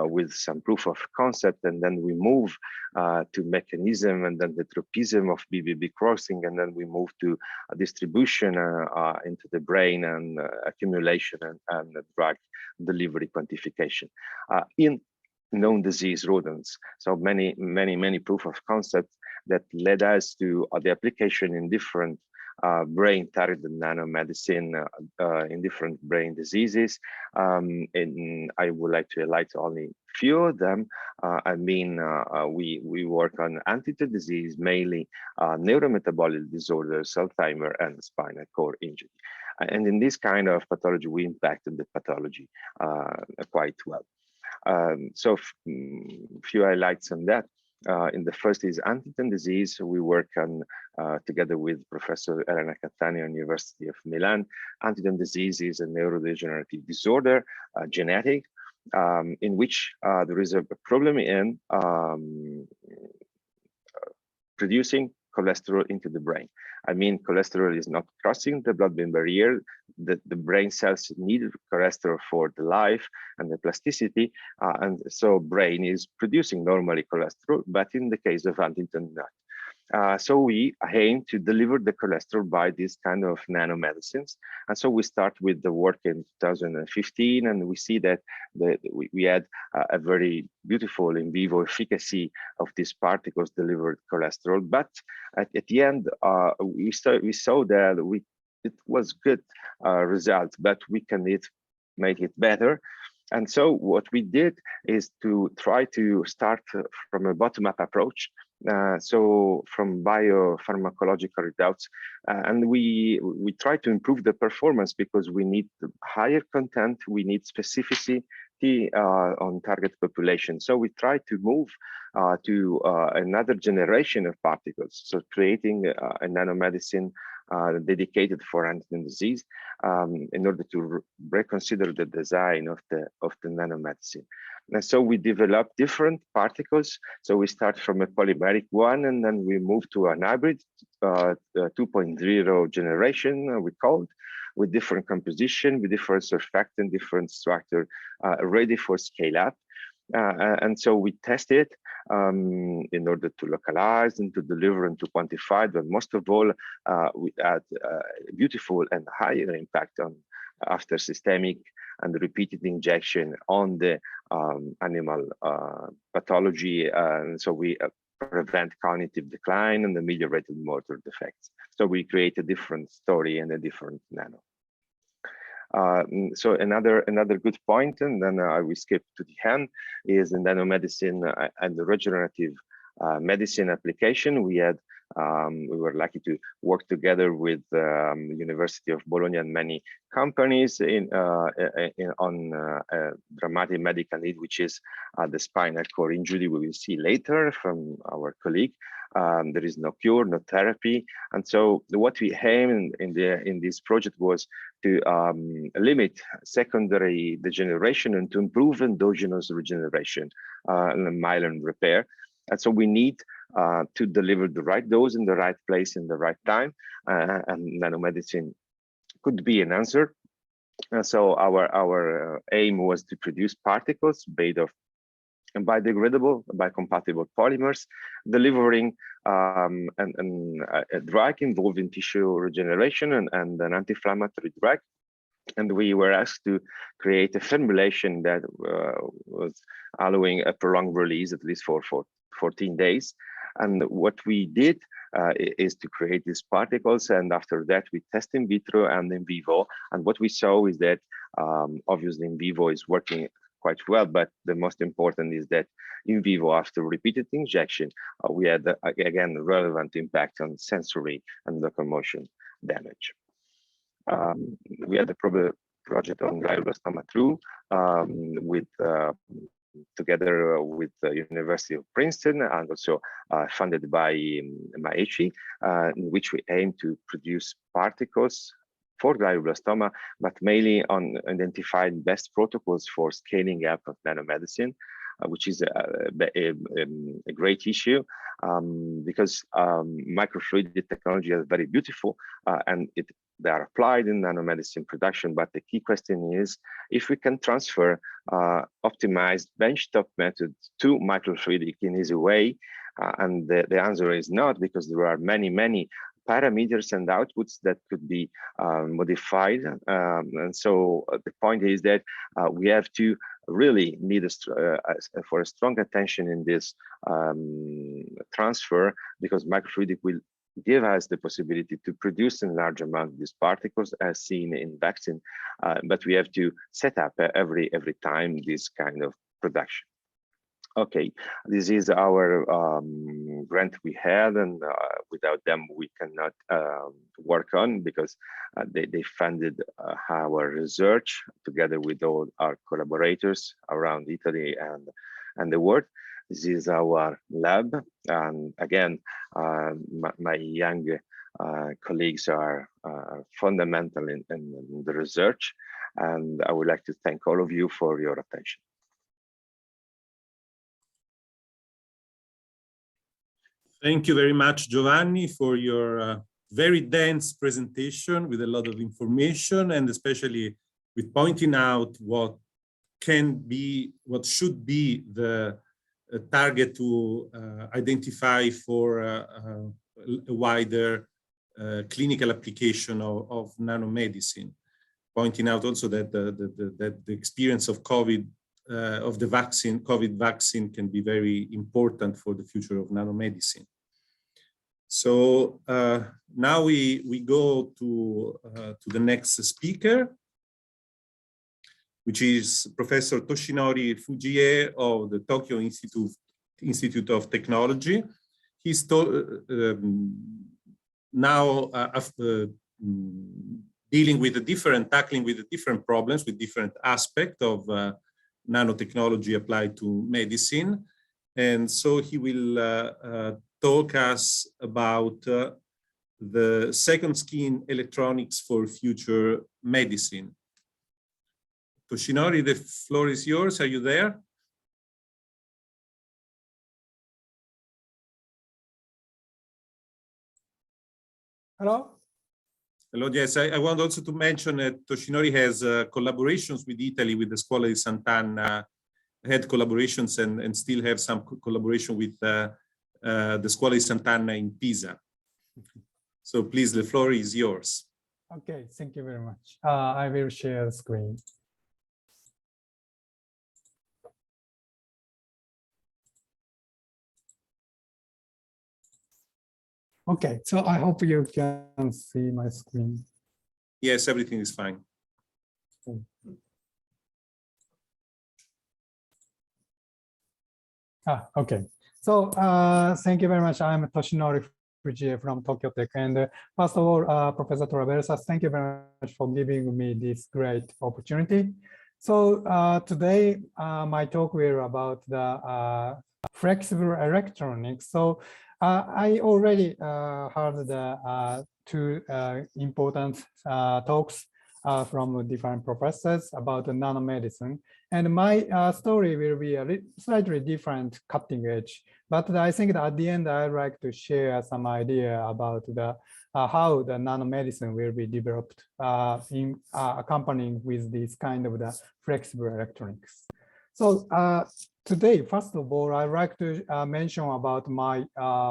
with some proof of concept, and then we move to mechanism, and then the tropism of BBB crossing, and then we move to distribution into the brain and accumulation and drug delivery quantification in known disease rodents. So many proof of concept that led us to the application in different brain targeted nanomedicine in different brain diseases. And I would like to highlight only few of them. We work on Huntington disease, mainly neurometabolic disorders, Alzheimer, and spinal cord injury. And in this kind of pathology, we impacted the pathology quite well. So few highlights on that. In the first is Huntington disease. We work on together with Professor Elena Catania, University of Milan. Huntington disease is a neurodegenerative disorder, genetic, in which there is a problem in producing cholesterol into the brain. I mean, cholesterol is not crossing the blood-brain barrier. The brain cells need cholesterol for the life and the plasticity, and so brain is producing normally cholesterol, but in the case of Huntington, not. So we aim to deliver the cholesterol by this kind of nanomedicines. And so we start with the work in 2015, and we see that we had a very beautiful in vivo efficacy of these particles delivered cholesterol. But at the end, we saw that it was good result, but we can make it better. And so what we did is to try to start from a bottom-up approach. So from biopharmacological readouts, and we try to improve the performance because we need higher content, we need specificity on target population. So we try to move to another generation of particles, so creating a nanomedicine dedicated for Huntington disease in order to reconsider the design of the nanomedicine. And so we develop different particles. So we start from a polymeric one, and then we move to an hybrid 2.0 generation, we call it, with different composition, with different surfactant, different structure, ready for scale up. And so we test it in order to localize and to deliver and to quantify, but most of all, we had beautiful and higher impact on after systemic and repeated injection on the animal pathology. And so we prevent cognitive decline and ameliorated motor defects. So we create a different story and a different nano. So another good point, and then I will skip to the end, is in nanomedicine and the regenerative medicine application. We were lucky to work together with the University of Bologna and many companies on dramatic medical need, which is the spinal cord injury. We will see later from our colleague. There is no cure, no therapy, and so what we aim in this project was to limit secondary degeneration and to improve endogenous regeneration and myelin repair. And so we need to deliver the right dose in the right place in the right time, and nanomedicine could be an answer. So our aim was to produce particles made of biodegradable, biocompatible polymers, delivering a drug involving tissue regeneration and an anti-inflammatory drug. And we were asked to create a formulation that was allowing a prolonged release, at least for 14 days. And what we did is to create these particles, and after that we test in vitro and in vivo. And what we saw is that obviously in vivo is working quite well, but the most important is that in vivo, after repeated injection, we had again relevant impact on sensory and locomotion damage. We had a project on glioblastoma too, together with the University of Princeton, and also funded by MIHI, in which we aim to produce particles for glioblastoma, but mainly on identifying best protocols for scaling up of nanomedicine, which is a great issue because microfluidic technology is very beautiful and they are applied in nanomedicine production. But the key question is if we can transfer optimized benchtop methods to microfluidic in easy way, and the answer is not, because there are many parameters and outputs that could be modified. And so the point is that we have to really need for a strong attention in this transfer, because microfluidic will give us the possibility to produce in large amount of these particles as seen in vaccine, but we have to set up every time this kind of production. Okay, this is our grant we had, and without them we cannot work on, because they funded our research together with all our collaborators around Italy and the world. This is our lab. And again, my young colleagues are fundamental in the research. And I would like to thank all of you for your attention.
Thank you very much, Giovanni, for your very dense presentation with a lot of information, and especially with pointing out what should be the target to identify for a wider clinical application of nanomedicine. Pointing out also that the experience of COVID vaccine can be very important for the future of nanomedicine. So now we go to the next speaker, which is Professor Toshinori FUJIE of the Tokyo Institute of Technology. He's now tackling with the different problems with different aspects of nanotechnology applied to medicine. And so he will talk us about the second skin electronics for future medicine. Toshinori, the floor is yours. Are you there?
Hello?
Hello, yes. I want also to mention that Toshinori has collaborations with Italy, with the Scuola di Sant'Anna, had collaborations and still have some collaboration with the Scuola di Sant'Anna in Pisa. So please, the floor is yours.
Okay, thank you very much. I will share the screen. Okay, so I hope you can see my screen.
Yes, everything is fine.
Okay. So thank you very much. I'm Toshinori FUJIE from Tokyo Tech. And first of all, Professor Traversa, thank you very much for giving me this great opportunity. So today, my talk will about the flexible electronics. So I already heard the two important talks from different professors about the nanomedicine. And my story will be a slightly different cutting edge. But I think that at the end, I'd like to share some idea about the how the nanomedicine will be developed in accompanying with this kind of the flexible electronics. So today, first of all, I'd like to mention about my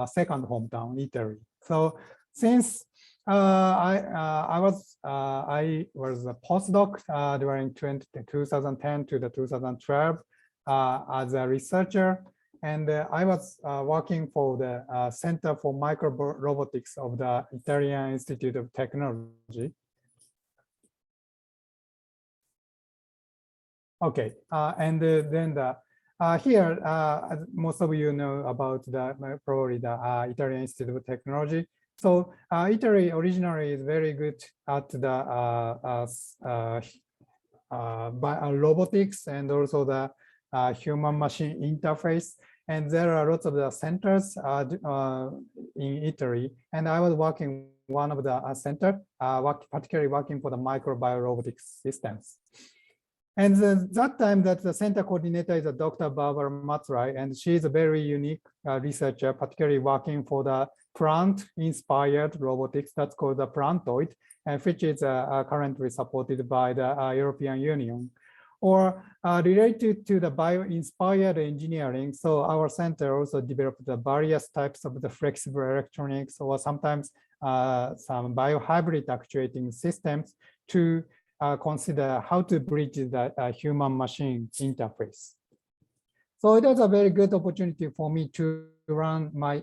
second hometown, Italy. So since I was a postdoc during 2010 to the 2012 as a researcher, and I was working for the Center for Microrobotics of the Italian Institute of Technology. Okay, and then here, as most of you know about probably the Italian Institute of Technology. So Italy originally is very good at the robotics and also the human-machine interface. And there are lots of the centers in Italy. And I was working one of the center, particularly working for the microbiorobotics systems. And that time that the center coordinator is Dr. Barbara Matrai, and she's a very unique researcher, particularly working for the plant-inspired robotics that's called the Plantoid, and which is currently supported by the European Union. Or related to the bio-inspired engineering, so our center also developed the various types of the flexible electronics, or sometimes some biohybrid actuating systems to consider how to bridge the human-machine interface. So it was a very good opportunity for me to run my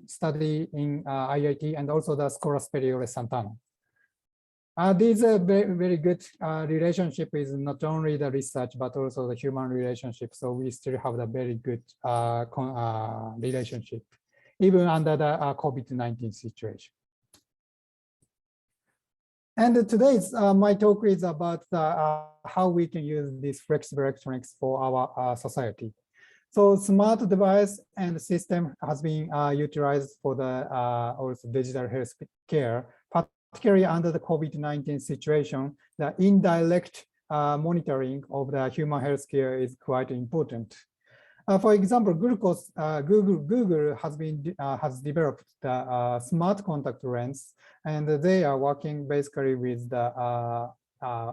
study in IIT and also the Scuola Superiore Sant'Anna. This is a very good relationship is not only the research, but also the human relationship. So we still have a very good relationship, even under the COVID-19 situation. And today's my talk is about how we can use these flexible electronics for our society. So smart device and system has been utilized for the also digital health care, particularly under the COVID-19 situation. The indirect monitoring of the human healthcare is quite important. For example, Google has developed the smart contact lens, and they are working basically with the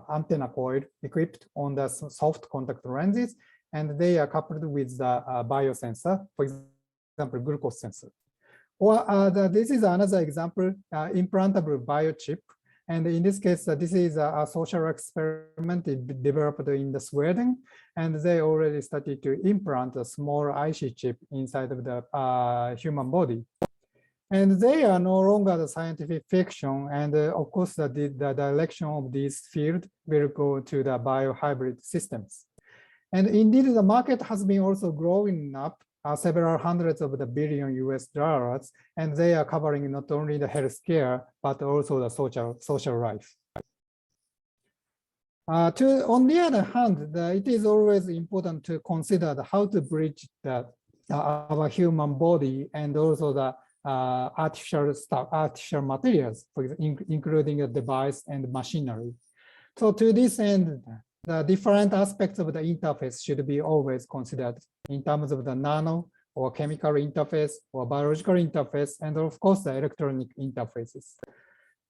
antenna coil equipped on the soft contact lenses, and they are coupled with the biosensor, for example, glucose sensor. Or this is another example, implantable biochip. And in this case, this is a social experiment developed in Sweden, and they already started to implant a small IC chip inside of the human body. And they are no longer the scientific fiction, and of course, the direction of this field will go to the biohybrid systems. And indeed, the market has been also growing up several hundreds of the billion US dollars, and they are covering not only the healthcare, but also the social life. On the other hand, it is always important to consider how to bridge our human body and also the artificial materials, including the device and machinery. So to this end, the different aspects of the interface should be always considered in terms of the nano or chemical interface or biological interface, and of course the electronic interfaces.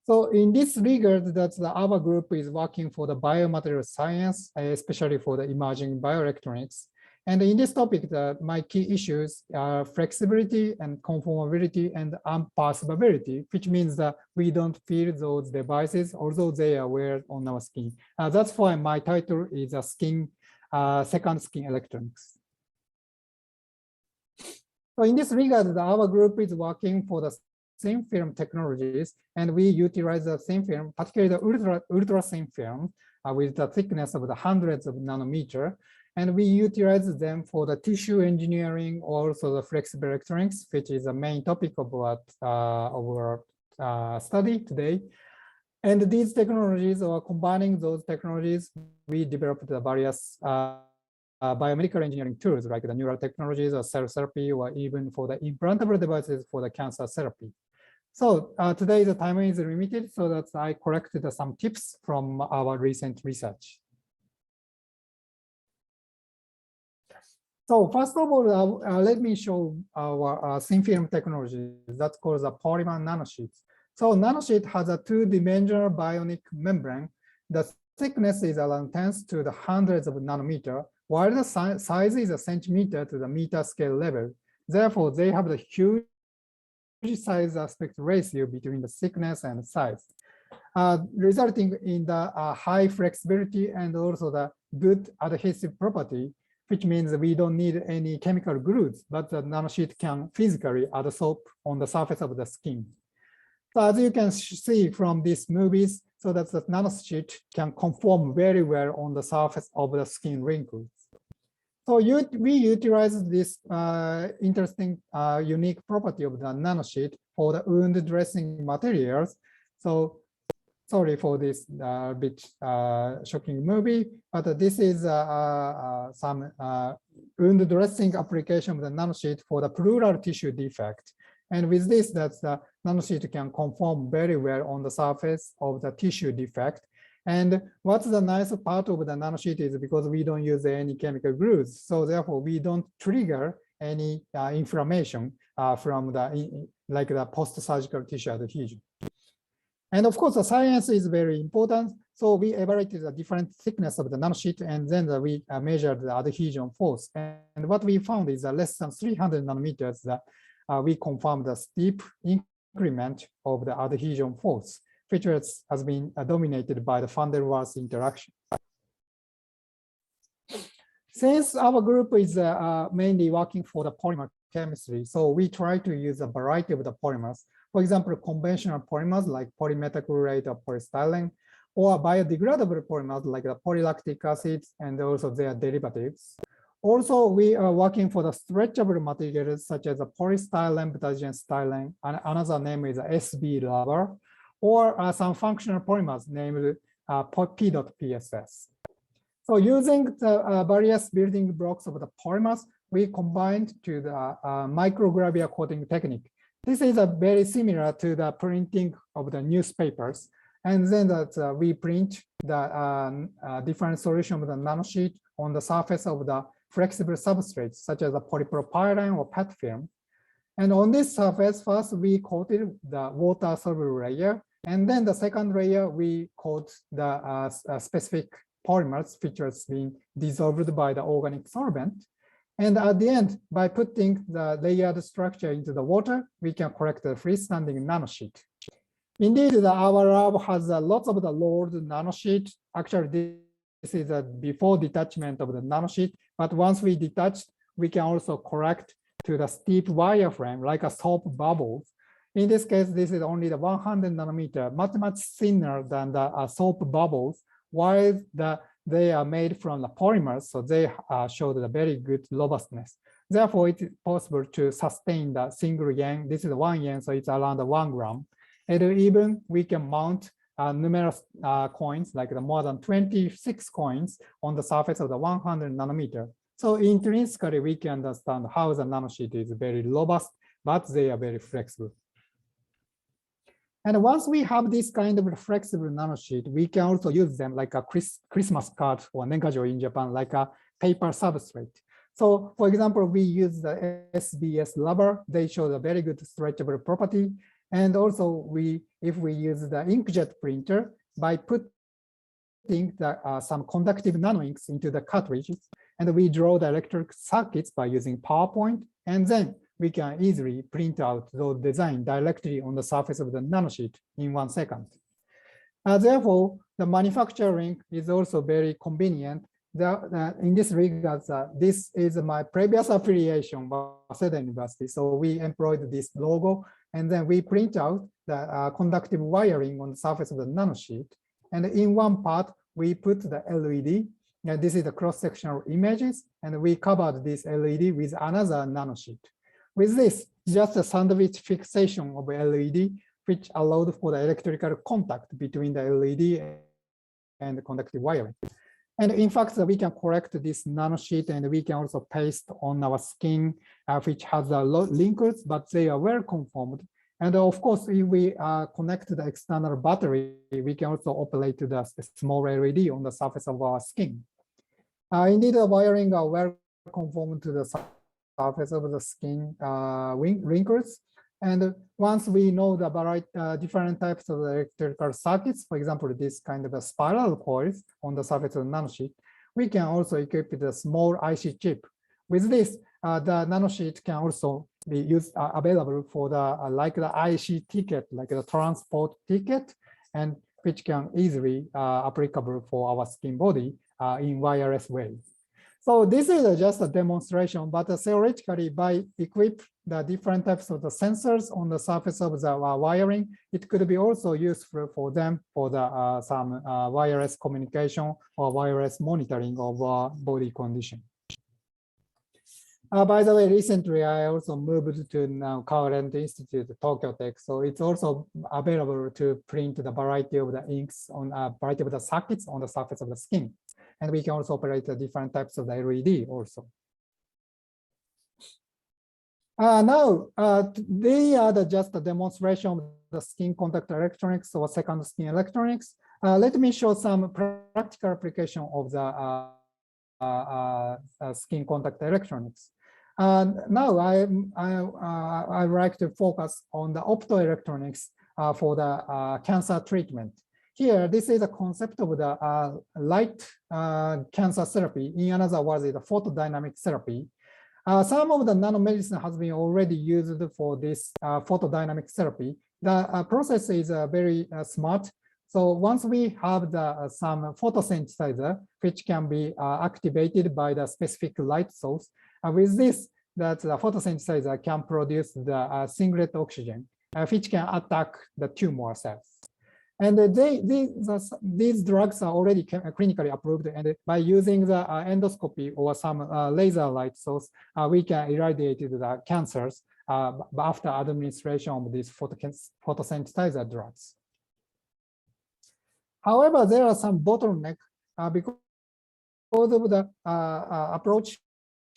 So in this regard, our group is working for the biomaterial science, especially for the emerging bioelectronics. And in this topic, my key issues are flexibility and conformability and unperceivability, which means that we don't feel those devices, although they are wear on our skin. That's why my title is a second skin electronics. So in this regard, our group is working for the thin film technologies, and we utilize the thin film, particularly the ultra thin film, with the thickness of the hundreds of nanometers. And we utilize them for the tissue engineering, also the flexible electronics, which is the main topic of our study today. And these technologies, or combining those technologies, we developed the various biomedical engineering tools, like the neural technologies or cell therapy, or even for the implantable devices for the cancer therapy. So today the time is limited, so that I collected some tips from our recent research. So first of all, let me show our thin film technology that's called the polymer nanosheets. So nanosheet has a two-dimensional bionic membrane. The thickness is around tens to the hundreds of nanometers, while the size is a centimeter to the meter scale level. Therefore, they have the huge size aspect ratio between the thickness and size, resulting in the high flexibility and also the good adhesive property, which means that we don't need any chemical glues, but the nanosheet can physically adsorb on the surface of the skin. So as you can see from these movies, so that the nanosheet can conform very well on the surface of the skin wrinkles. So we utilize this interesting, unique property of the nanosheet for the wound dressing materials. So sorry for this bit shocking movie, but this is some wound dressing application of the nanosheet for the pleural tissue defect. And with this, the nanosheet can conform very well on the surface of the tissue defect. And what's the nice part of the nanosheet is because we don't use any chemical glues. So therefore, we don't trigger any inflammation from the post-surgical tissue adhesion. And of course, the science is very important. So we evaluated the different thickness of the nanosheet, and then we measured the adhesion force. And what we found is that less than 300 nanometers, that we confirmed the steep increment of the adhesion force, which has been dominated by the van der Waals interaction. Since our group is mainly working for the polymer chemistry, so we try to use a variety of the polymers. For example, conventional polymers like polymethacrylate or polystyrene, or biodegradable polymers like the polylactic acids and also their derivatives. Also, we are working for the stretchable materials such as the polystyrene, betazogen styrene, and another name is SB rubber, or some functional polymers named P.PSS. So using the various building blocks of the polymers, we combined to the microgravure coating technique. This is very similar to the printing of the newspapers. And then we print the different solution of the nanosheet on the surface of the flexible substrates, such as a polypropylene or PET film. And on this surface, first we coated the water soluble layer. And then the second layer, we coat the specific polymers, which has been dissolved by the organic solvent. And at the end, by putting the layered structure into the water, we can correct the freestanding nanosheet. Indeed, our lab has lots of the rolled nanosheet. Actually, this is before detachment of the nanosheet. But once we detach, we can also correct to the steep wireframe, like a soap bubbles. In this case, this is only the 100 nanometer, much thinner than the soap bubbles, while they are made from the polymers, so they show the very good robustness. Therefore, it is possible to sustain the single yen. This is 1 yen, so it's around 1 gram. And even we can mount numerous coins, like the more than 26 coins on the surface of the 100 nanometer. So intrinsically, we can understand how the nanosheet is very robust, but they are very flexible. And once we have this kind of flexible nanosheet, we can also use them like a Christmas card or negajo in Japan, like a paper substrate. So for example, we use the SBS rubber. They show a very good stretchable property. And also if we use the inkjet printer, by putting some conductive nanoinks into the cartridges, and we draw the electric circuits by using PowerPoint, and then we can easily print out those designs directly on the surface of the nanosheet in 1 second. Therefore, the manufacturing is also very convenient. In this regard, this is my previous affiliation, Waseda University. So we employed this logo, and then we print out the conductive wiring on the surface of the nanosheet. And in one part, we put the LED. And this is the cross-sectional images, and we covered this LED with another nanosheet. With this, just a sandwich fixation of LED, which allowed for the electrical contact between the LED and the conductive wiring. And in fact, we can correct this nanosheet, and we can also paste on our skin, which has linkers, but they are well conformed. And of course, if we connect the external battery, we can also operate the small LED on the surface of our skin. Indeed, the wiring are well conformed to the surface of the skin wrinkles. And once we know the different types of electrical circuits, for example, this kind of a spiral coils on the surface of the nanosheet, we can also equip the small IC chip. With this, the nanosheet can also be used available for the like the IC ticket, like the transport ticket, and which can easily applicable for our skin body in wireless way. So this is just a demonstration, but theoretically, by equip the different types of the sensors on the surface of the wiring, it could be also useful for them for the some wireless communication or wireless monitoring of body condition. By the way, recently I also moved to now Current Institute, Tokyo Tech. So it's also available to print the variety of the inks on a variety of the circuits on the surface of the skin. And we can also operate the different types of the LED also. Now, they are just a demonstration of the skin contact electronics or second skin electronics. Let me show some practical application of the skin contact electronics. Now I like to focus on the optoelectronics for the cancer treatment. Here, this is a concept of the light cancer therapy. In other words, the photodynamic therapy. Some of the nanomedicine has been already used for this photodynamic therapy. The process is very smart. So once we have some photosynthesizer, which can be activated by the specific light source, with this, that the photosynthesizer can produce the singlet oxygen, which can attack the tumor cells. And these drugs are already clinically approved. And by using the endoscopy or some laser light source, we can irradiate the cancers after administration of these photosynthesizer drugs. However, there are some bottlenecks because of the approach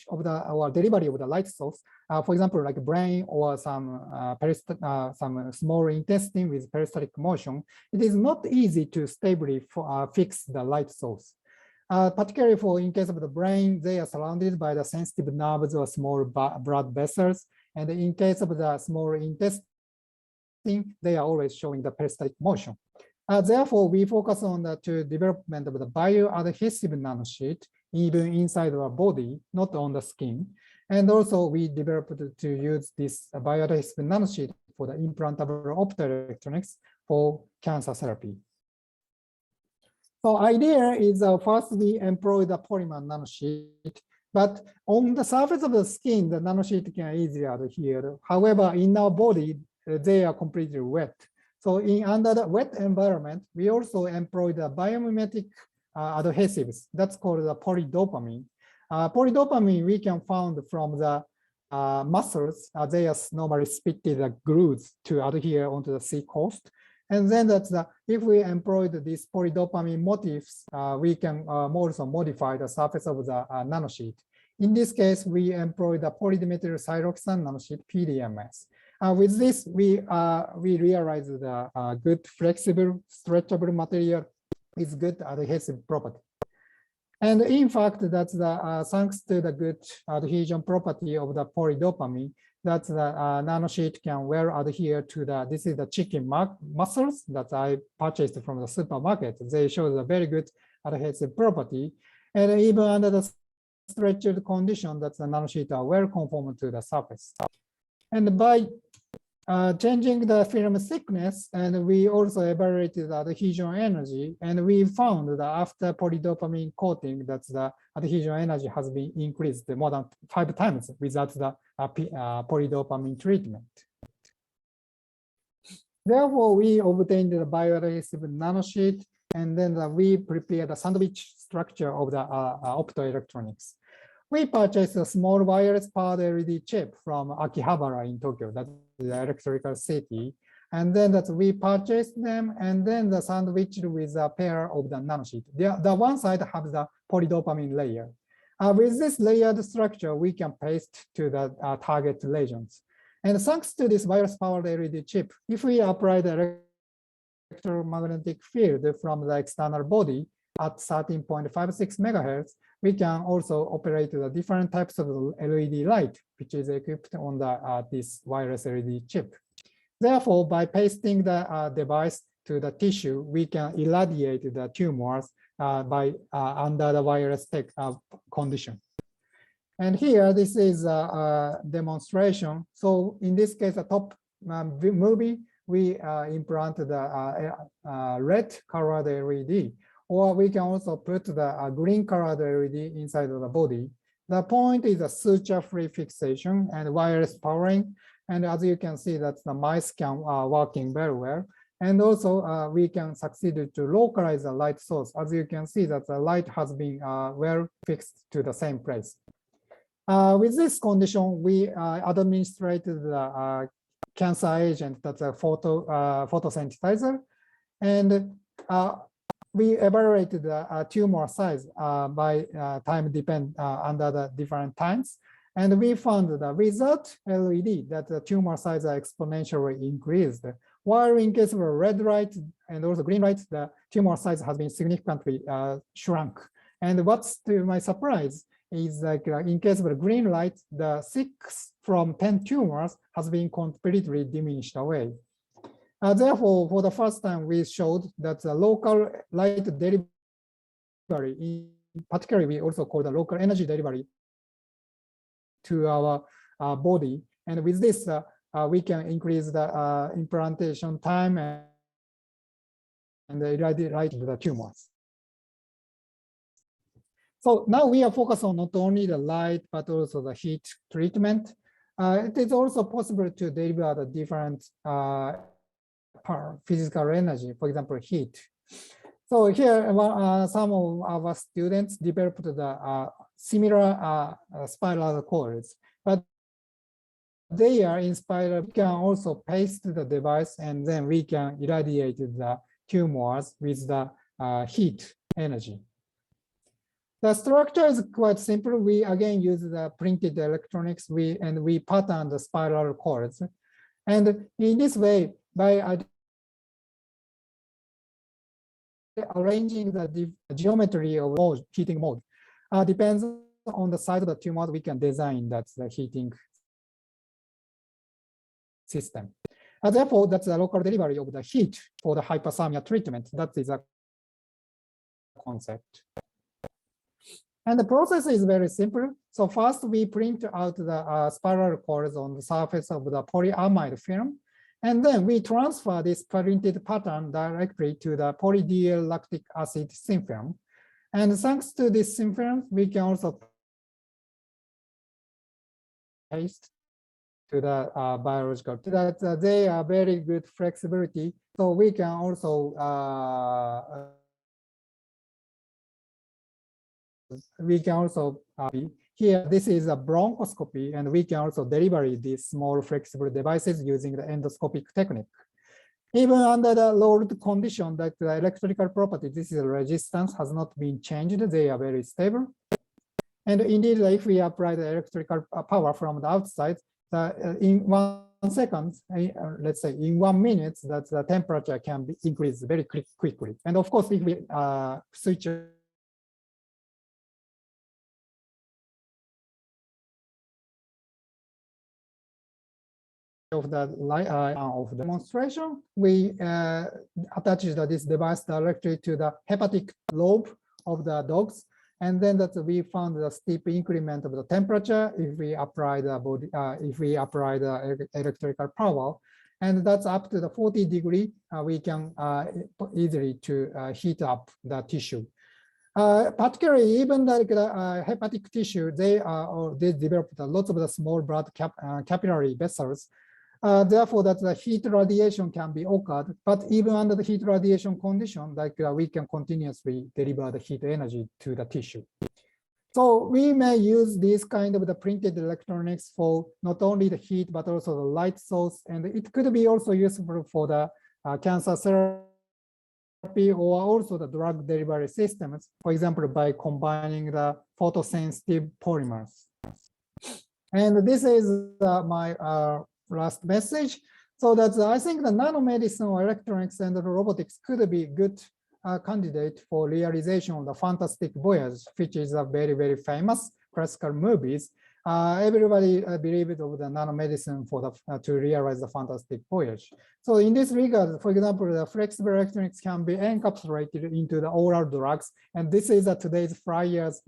of the or delivery of the light source, for example, like brain or some small intestine with peristaltic motion, it is not easy to stably fix the light source. Particularly for in case of the brain, they are surrounded by the sensitive nerves or small blood vessels. And in case of the small intestine, they are always showing the peristaltic motion. Therefore, we focus on the development of the bioadhesive nanosheet, even inside our body, not on the skin. And also we developed to use this bioadhesive nanosheet for the implantable optoelectronics for cancer therapy. So idea is first we employ the polymer nanosheet, but on the surface of the skin, the nanosheet can easily adhere. However, in our body, they are completely wet. So under the wet environment, we also employ the biomimetic adhesives. That's called the polydopamine. Polydopamine we can find from the muscles. They are normally spitted the glues to adhere onto the sea coast. And then that's if we employ these polydopamine motifs, we can also modify the surface of the nanosheet. In this case, we employ the polydimethyl siloxane nanosheet, PDMS. With this, we realize the good flexible, stretchable material is good adhesive property. And in fact, that's thanks to the good adhesion property of the polydopamine, that the nanosheet can well adhere to this is the chicken muscles that I purchased from the supermarket. They show the very good adhesive property. And even under the stretched condition, that the nanosheet are well conformed to the surface. And by changing the film thickness, and we also evaluated the adhesion energy, and we found that after polydopamine coating, that the adhesion energy has been increased more than 5 times without the polydopamine treatment. Therefore, we obtained the bioadhesive nanosheet, and then we prepared the sandwich structure of the optoelectronics. We purchased a small wireless powered LED chip from Akihabara in Tokyo, that's the electrical city. And then we purchased them, and then the sandwiched with a pair of the nanosheet. The one side has the polydopamine layer. With this layered structure, we can paste to the target lesions. And thanks to this wireless powered LED chip, if we apply the electromagnetic field from the external body at 13.56 megahertz, we can also operate the different types of LED light, which is equipped on this wireless LED chip. Therefore, by pasting the device to the tissue, we can irradiate the tumors under the wireless tech condition. And here, this is a demonstration. So in this case, the top movie, we implant the red colored LED. Or we can also put the green colored LED inside of the body. The point is a suture-free fixation and wireless powering. And as you can see, that the mice can working very well. And also we can succeed to localize the light source. As you can see that the light has been well fixed to the same place. With this condition, we administrated the cancer agent, that's a photosensitizer. And we evaluated the tumor size by time under the different times. And we found the result LED that the tumor size are exponentially increased. While in case of a red light and also green light, the tumor size has been significantly shrunk. And what's to my surprise is like in case of a green light, the 6 from 10 tumors has been completely diminished away. Therefore, for the first time, we showed that the local light delivery, particularly we also call the local energy delivery to our body. And with this, we can increase the implantation time and irradiate the tumors. So now we are focused on not only the light, but also the heat treatment. It is also possible to deliver the different physical energy, for example, heat. So here, some of our students developed the similar spiral coils, but they are inspired. We can also paste the device, and then we can irradiate the tumors with the heat energy. The structure is quite simple. We again use the printed electronics. We pattern the spiral cords, and in this way, by arranging the geometry of mode, heating mode, depends on the size of the tumor. We can design that's the heating system. Therefore, that's the local delivery of the heat for the hyperthermia treatment. That is a concept. And the process is very simple. So first, we print out the spiral cords on the surface of the polyamide film. And then we transfer this printed pattern directly to the polydiol lactic acid thin film. And thanks to this thin film, we can also paste to the biological. That they are very good flexibility. So we can also here, this is a bronchoscopy, and we can also deliver these small flexible devices using the endoscopic technique. Even under the load condition, that the electrical property, this is resistance, has not been changed. They are very stable. And indeed, if we apply the electrical power from the outside, in 1 second, let's say in 1 minute, that the temperature can be increased very quickly. And of course, if we switch of the of the demonstration, we attach this device directly to the hepatic lobe of the dogs, and then that we found the steep increment of the temperature if we apply the electrical power, and that's up to the 40 degree. We can easily to heat up the tissue. Particularly, even like the hepatic tissue, they developed lots of the small blood capillary vessels. Therefore, that the heat radiation can be occurred, but even under the heat radiation condition, like we can continuously deliver the heat energy to the tissue. So we may use this kind of the printed electronics for not only the heat, but also the light source, and it could be also useful for the cancer therapy or also the drug delivery systems, for example, by combining the photosensitive polymers. And this is my last message. So that's I think the nanomedicine or electronics and the robotics could be good candidate for realization of the Fantastic Voyage, which is a very, very famous classical movies. Everybody believed of the nanomedicine for the to realize the Fantastic Voyage. So in this regard, for example, the flexible electronics can be encapsulated into the oral drugs, and this is today's flyers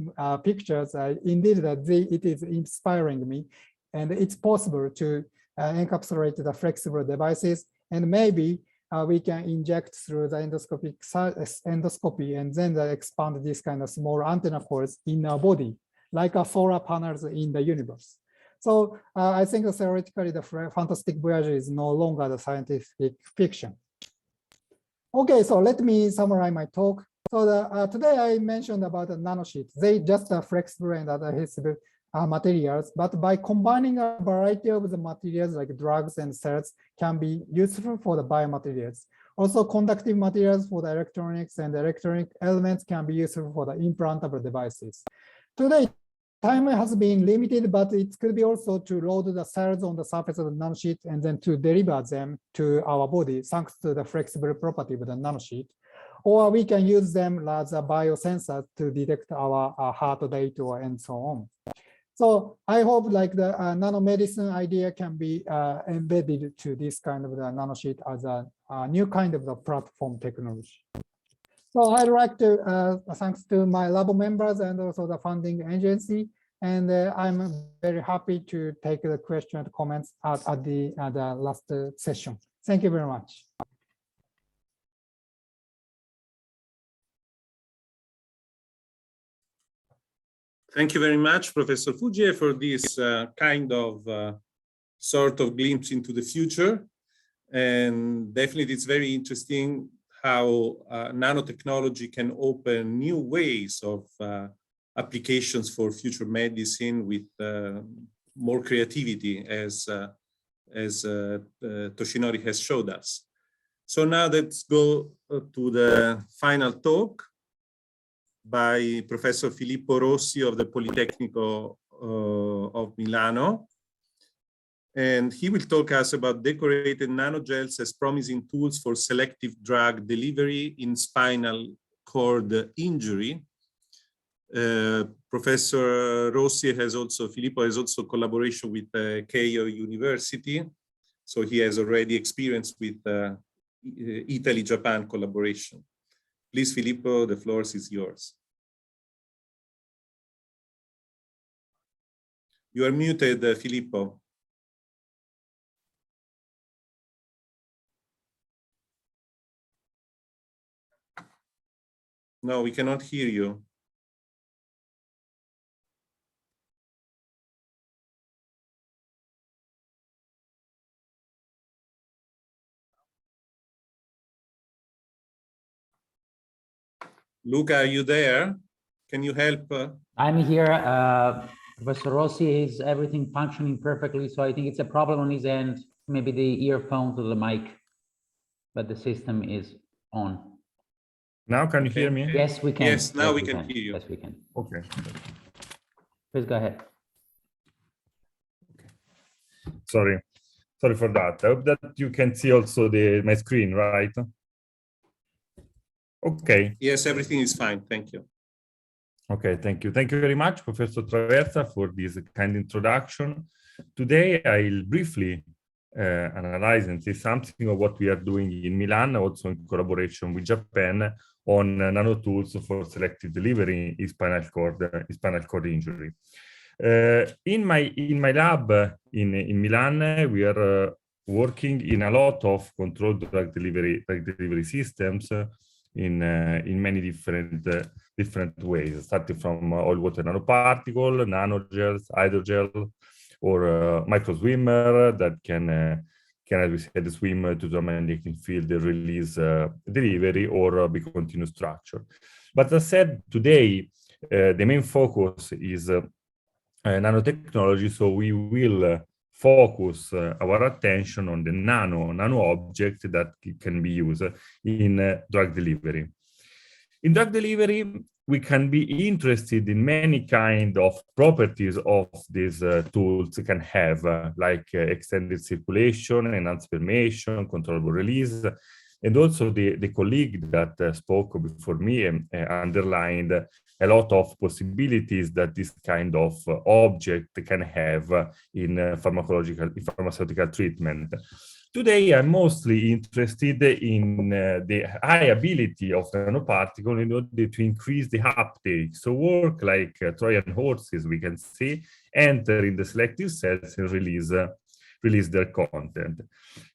pictures. Indeed, it is inspiring me, and it's possible to encapsulate the flexible devices, and maybe we can inject through the endoscopy and then expand this kind of small antenna cords in our body, like a solar panels in the universe. So I think theoretically the Fantastic Voyage is no longer the scientific fiction. Okay, so let me summarize my talk. So today I mentioned about the nanosheets. They just are flexible and adhesive materials, but by combining a variety of the materials like drugs and cells can be useful for the biomaterials. Also, conductive materials for the electronics and electronic elements can be useful for the implantable devices. Today, time has been limited, but it could be also to load the cells on the surface of the nanosheet and then to deliver them to our body thanks to the flexible property of the nanosheet. Or we can use them as a biosensor to detect our heart rate and so on. So I hope like the nanomedicine idea can be embedded to this kind of the nanosheet as a new kind of the platform technology. So I'd like to thanks to my lab members and also the funding agency, and I'm very happy to take the question and comments at the last session. Thank you very much.
Thank you very much, Professor FUJIE, for this kind of sort of glimpse into the future. And definitely it's very interesting how nanotechnology can open new ways of applications for future medicine with more creativity, as Toshinori has showed us. So now let's go to the final talk. by Professor Filippo Rossi of the Politecnico of Milano. And he will talk us about decorated nanogels as promising tools for selective drug delivery in spinal cord injury. Professor Rossi Filippo has also collaboration with Keio University. So he has already experience with Italy-Japan collaboration. Please, Filippo, the floor is yours. You are muted, Filippo. No, we cannot hear you. Luca, are you there? Can you help?
I'm here. Professor Rossi, is everything functioning perfectly? So I think it's a problem on his end, maybe the earphone to the mic, but the system is on.
Now can you hear me?
Yes, we can.
Yes, now we can hear you.
Yes, we can.
Okay.
Please go ahead.
Sorry for that. I hope that you can see also my screen, right? Okay.
Yes, everything is fine. Thank you.
Okay, thank you. Thank you very much, Professor Traversa, for this kind introduction. Today, I'll briefly analyze and say something of what we are doing in Milan, also in collaboration with Japan, on nano tools for selective delivery in spinal cord injury. In my lab in Milan, we are working in a lot of controlled drug delivery systems in many different ways, starting from oil water nanoparticle, nanogels, hydrogel, or micro swimmer that can, as we said, swim to the magnetic field, release delivery, or be continuous structure. But as I said, today the main focus is nanotechnology, so we will focus our attention on the nano object that can be used in drug delivery. In drug delivery, we can be interested in many kind of properties of these tools can have, like extended circulation, enhanced permeation, controllable release, and also the colleague that spoke before me underlined a lot of possibilities that this kind of object can have in pharmaceutical treatment. Today, I'm mostly interested in the high ability of nanoparticle in order to increase the uptake. So work like Trojan horses, we can see, enter in the selective cells and release their content.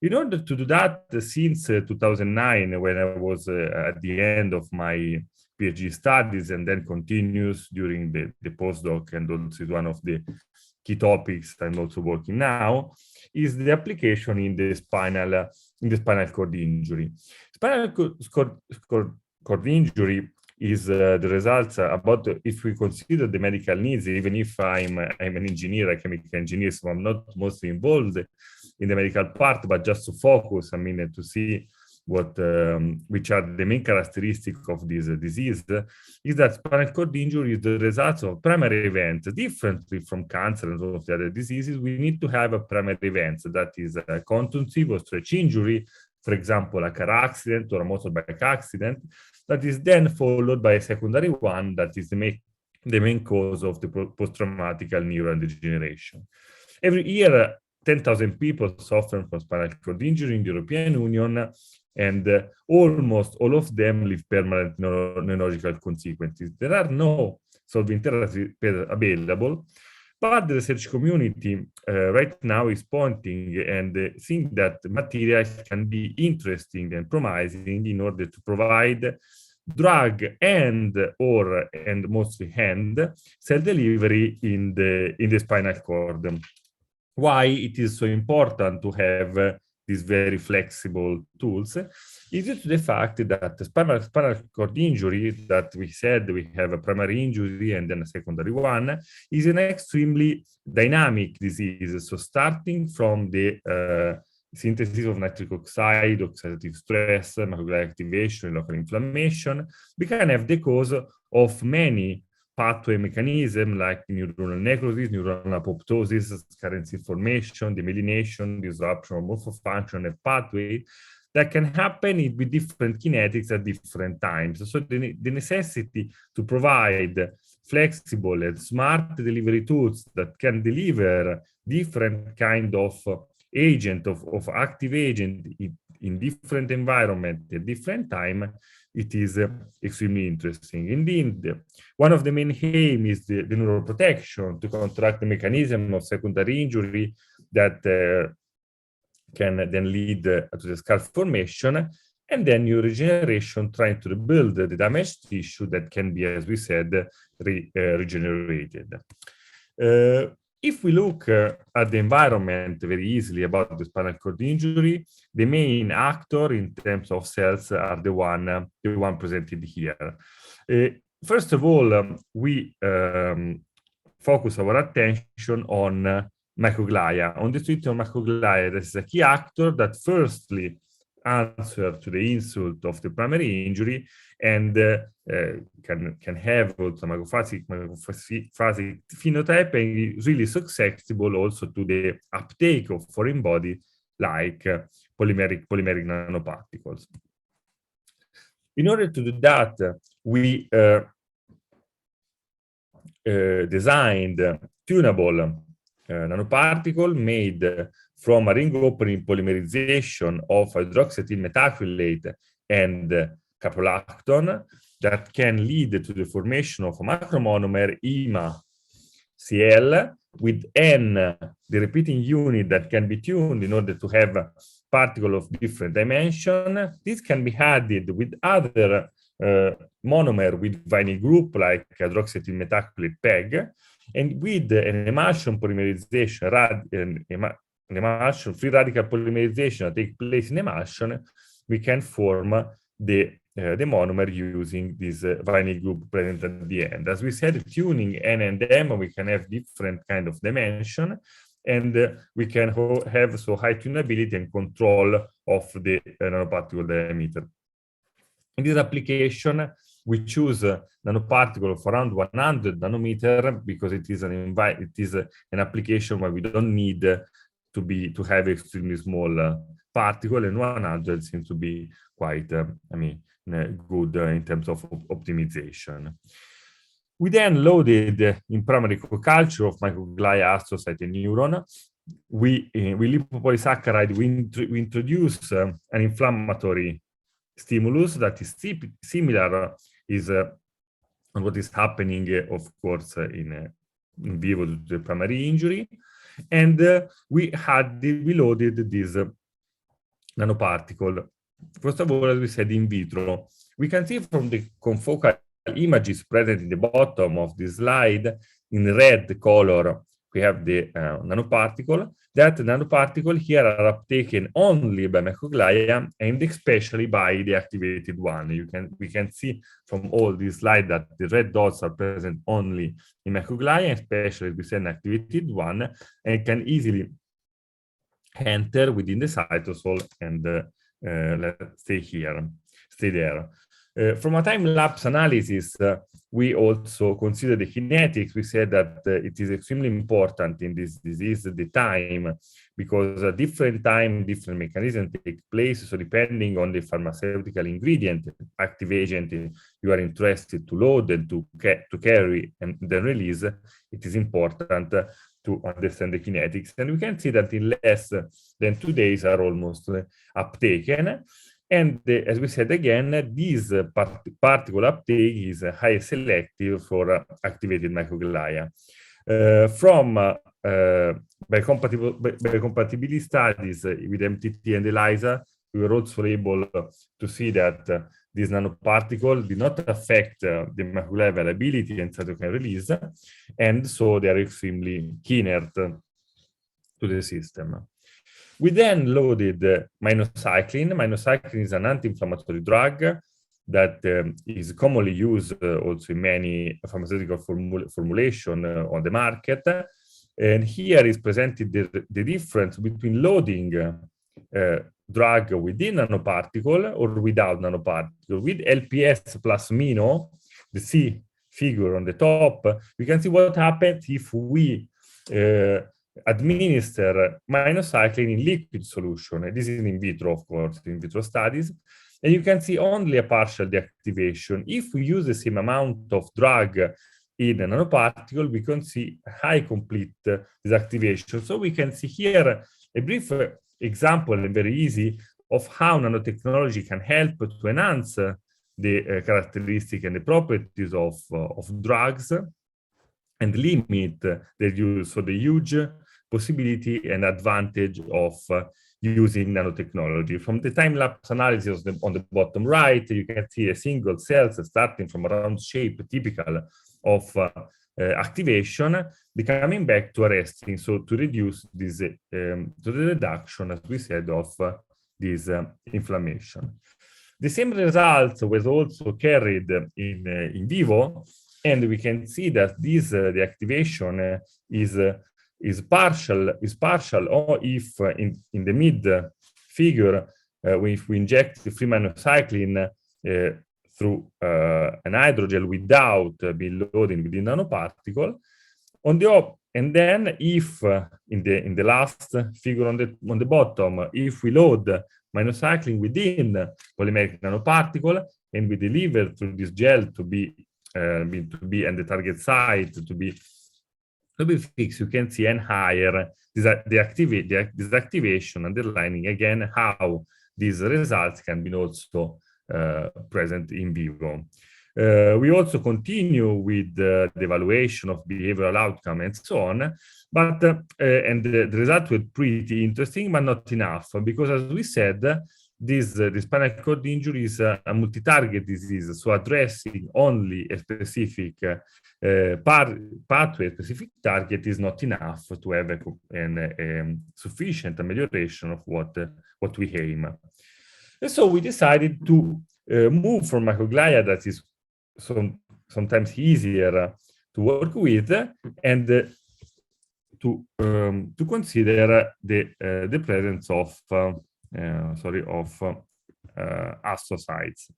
In order to do that, since 2009, when I was at the end of my PhD studies and then continues during the postdoc, and also is one of the key topics I'm also working now, is the application in the spinal cord injury. Spinal cord injury is the results about, if we consider the medical needs, even if I'm an engineer, a chemical engineer, so I'm not mostly involved in the medical part, but just to focus, to see which are the main characteristics of this disease, is that spinal cord injury is the result of primary events. Differently from cancer and all of the other diseases, we need to have a primary event, so that is a contusive or stretch injury, for example, a car accident or a motorbike accident, that is then followed by a secondary one that is the main cause of the post-traumatic neural degeneration. Every year, 10,000 people suffer from spinal cord injury in the European Union, and almost all of them leave permanent neurological consequences. There are no solving therapies available, but the research community right now is pointing and think that materials can be interesting and promising in order to provide drug and mostly hand cell delivery in the spinal cord. Why it is so important to have these very flexible tools is due to the fact that the spinal cord injury, that we said we have a primary injury and then a secondary one, is an extremely dynamic disease. So starting from the synthesis of nitric oxide, oxidative stress, macroglia activation, local inflammation. We can have the cause of many pathway mechanisms like neuronal necrosis, neuronal apoptosis, carency formation, demyelination, disruption of morphofunction and pathway that can happen with different kinetics at different times. So the necessity to provide flexible and smart delivery tools that can deliver different kind of agent, of active agent in different environment at different time, it is extremely interesting. Indeed, one of the main aim is the neuroprotection to counteract the mechanism of secondary injury that can then lead to the scar formation, and then new regeneration, trying to rebuild the damaged tissue that can be, as we said, regenerated. If we look at the environment very easily about the spinal cord injury, the main actor in terms of cells are the one presented here. First of all, we focus our attention on microglia, on the treatment of microglia. This is a key actor that firstly answer to the insult of the primary injury and can have also macrophasic phenotype and is really susceptible also to the uptake of foreign body like polymeric nanoparticles. In order to do that, we designed tunable nanoparticle made from a ring opening polymerization of hydroxyethyl methacrylate and caprolactone that can lead to the formation of a macromonomer IMA-CL with N, the repeating unit that can be tuned in order to have particles of different dimension. This can be added with other monomer with vinyl group like hydroxyethyl methacrylate PEG, and with an emulsion polymerization, emulsion free radical polymerization that takes place in emulsion, we can form the monomer using this vinyl group present at the end. As we said, tuning N and M, we can have different kind of dimension, and we can have so high tunability and control of the nanoparticle diameter. In this application, we choose a nanoparticle of around 100 nanometer because it is an application where we don't need to have extremely small particle, and 100 seems to be quite, good in terms of optimization. We then loaded in primary culture of microglia, astrocyte, and neuron. We lipopolysaccharide, we introduce an inflammatory stimulus that is similar is what is happening, of course, in vivo to the primary injury. And we loaded this nanoparticle. First of all, as we said, in vitro. We can see from the confocal images present in the bottom of this slide, in red color, we have the nanoparticle. That nanoparticle here are uptaken only by microglia and especially by the activated one. We can see from all these slides that the red dots are present only in microglia, especially with an activated one, and can easily enter within the cytosol and stay there. From a time-lapse analysis, we also consider the kinetics. We said that it is extremely important in this disease, the time, because at different time, different mechanisms take place. So depending on the pharmaceutical ingredient, active agent you are interested to load and to carry and then release, it is important to understand the kinetics. And we can see that in less than 2 days are almost uptaken. And as we said again, this particle uptake is highly selective for activated microglia. From biocompatibility studies with MTT and ELISA, we were also able to see that this nanoparticle did not affect the microglia availability and cytokine release, and so they are extremely inert to the system. We then loaded minocycline. Minocycline is an anti-inflammatory drug that is commonly used also in many pharmaceutical formulation on the market. And here is presented the difference between loading drug within nanoparticle or without nanoparticle. With LPS plus MINO, the C figure on the top, we can see what happens if we administer minocycline in liquid solution. And this is in vitro, of course, in vitro studies. And you can see only a partial deactivation. If we use the same amount of drug in a nanoparticle, we can see high complete deactivation. So we can see here a brief example, and very easy, of how nanotechnology can help to enhance the characteristic and the properties of drugs and limit their use. So the huge possibility and advantage of using nanotechnology. From the time-lapse analysis on the bottom right, you can see a single cell starting from a round shape typical of activation, becoming back to arresting, so to reduce this, to the reduction, as we said, of this inflammation. The same results was also carried in vivo, and we can see that this the activation is partial, or if in the mid figure, if we inject the free minocycline through an hydrogel without being loaded within nanoparticle. And then if in the last figure on the bottom, if we load minocycline within polymeric nanoparticle and we deliver through this gel to be and the target site to be fixed, you can see an higher deactivation, underlining again how these results can be also present in vivo. We also continue with the evaluation of behavioral outcome and so on, but and the results were pretty interesting, but not enough, because as we said, this spinal cord injury is a multi-target disease, so addressing only a specific pathway, specific target is not enough to have a sufficient amelioration of what we aim. And so we decided to move from microglia that is sometimes easier to work with, and to consider the presence of astrocytes.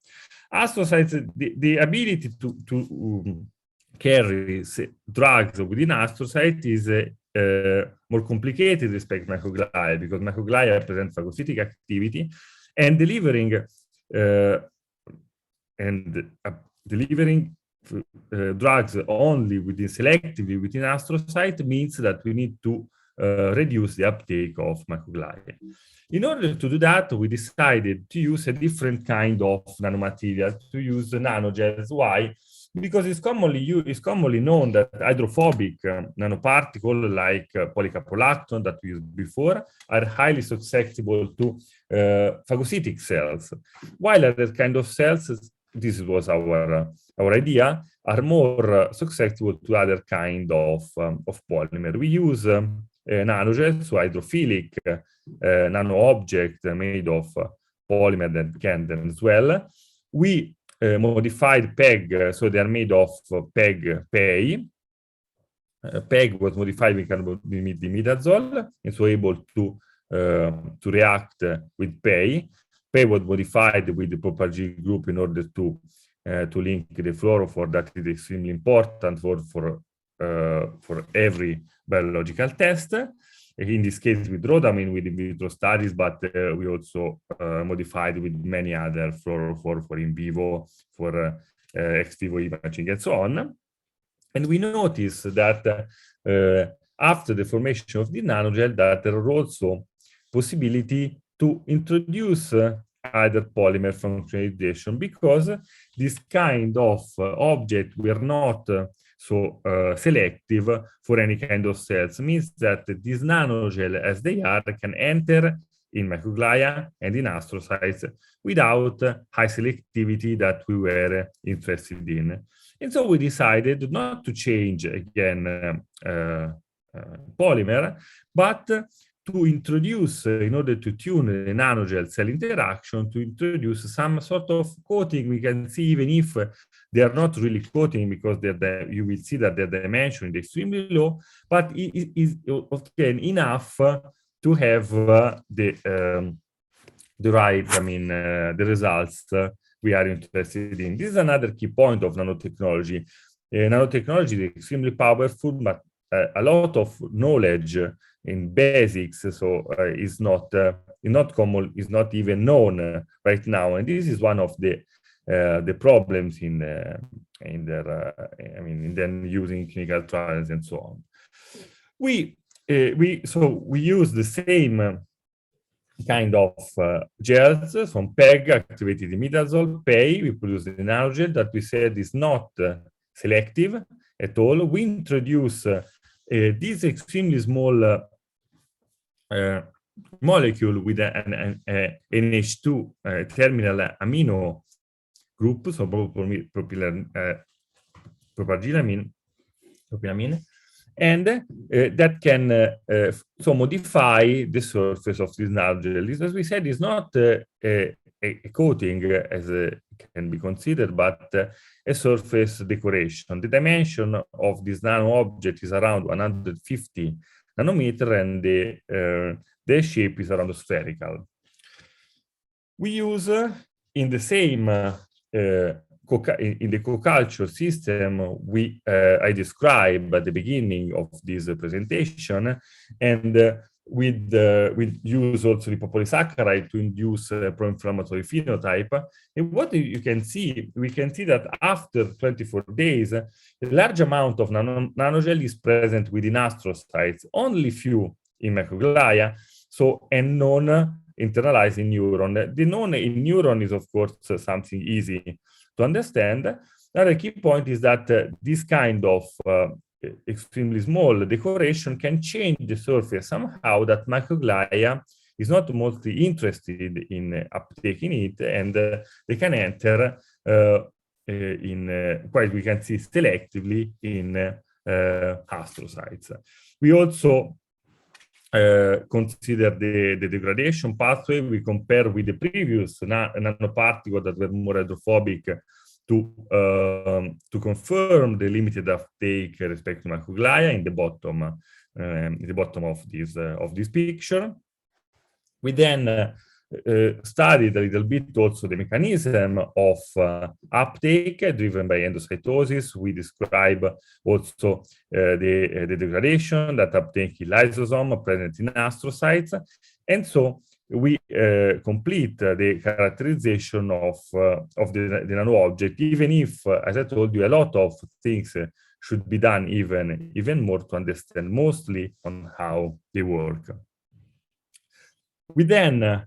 Astrocytes, the ability to carry drugs within astrocytes is more complicated respect to microglia, because microglia present phagocytic activity, and delivering drugs only selectively within astrocyte means that we need to reduce the uptake of microglia. In order to do that, we decided to use a different kind of nanomaterial, to use the nanogels. Why? Because it's commonly known that hydrophobic nanoparticles like polycaprolactone that we used before are highly susceptible to phagocytic cells, while other kind of cells, this was our idea, are more susceptible to other kind of polymer. We use nanogels, so hydrophilic nano object made of polymer that can then swell. We modified PEG, so they are made of PEG. PEG was modified with carbimidazole, and so able to react with PEG. PEG was modified with the POPG group in order to link the fluorophore that is extremely important for every biological test. In this case with rhodamine with in vitro studies, but we also modified with many other fluorophore for in vivo, for ex vivo imaging and so on. And we noticed that after the formation of the nanogel, that there are also possibility to introduce either polymer functionalization, because this kind of object were not so selective for any kind of cells, means that this nanogel, as they are, can enter in microglia and in astrocytes without high selectivity that we were interested in. And so we decided not to change again polymer, but to introduce, in order to tune the nanogel cell interaction, to introduce some sort of coating. We can see even if they are not really coating, because you will see that their dimension is extremely low, but it is again enough to have the right, the results we are interested in. This is another key point of nanotechnology. Nanotechnology is extremely powerful, but a lot of knowledge in basics, so is not common, is not even known right now, and this is one of the problems in them using clinical trials and so on. We use the same kind of gels from PEG, activated imidazole, PEI. We produce the nanogel that we said is not selective at all. We introduce this extremely small molecule with an NH2 terminal amino group, so propylamine, and that can so modify the surface of this nanogel. As we said, is not a coating as can be considered, but a surface decoration. The dimension of this nano object is around 150 nanometer, and the shape is around spherical. We use in the same in the co-culture system I described at the beginning of this presentation, and we use also the polysaccharide to induce pro-inflammatory phenotype. And what you can see, we can see that after 24 days, a large amount of nanogel is present within astrocytes, only few in microglia, so and none internalized in neuron. The none in neuron is, of course, something easy to understand. Another key point is that this kind of extremely small decoration can change the surface somehow that microglia is not mostly interested in uptaking it, and they can enter quite we can see selectively in astrocytes. We also consider the degradation pathway. We compare with the previous nanoparticles that were more hydrophobic to confirm the limited uptake respect to microglia in the bottom of this picture. We then studied a little bit also the mechanism of uptake driven by endocytosis. We describe also the degradation that uptake in lysosome present in astrocytes, and so we complete the characterization of the nano object, even if, as I told you, a lot of things should be done even more to understand mostly on how they work. We then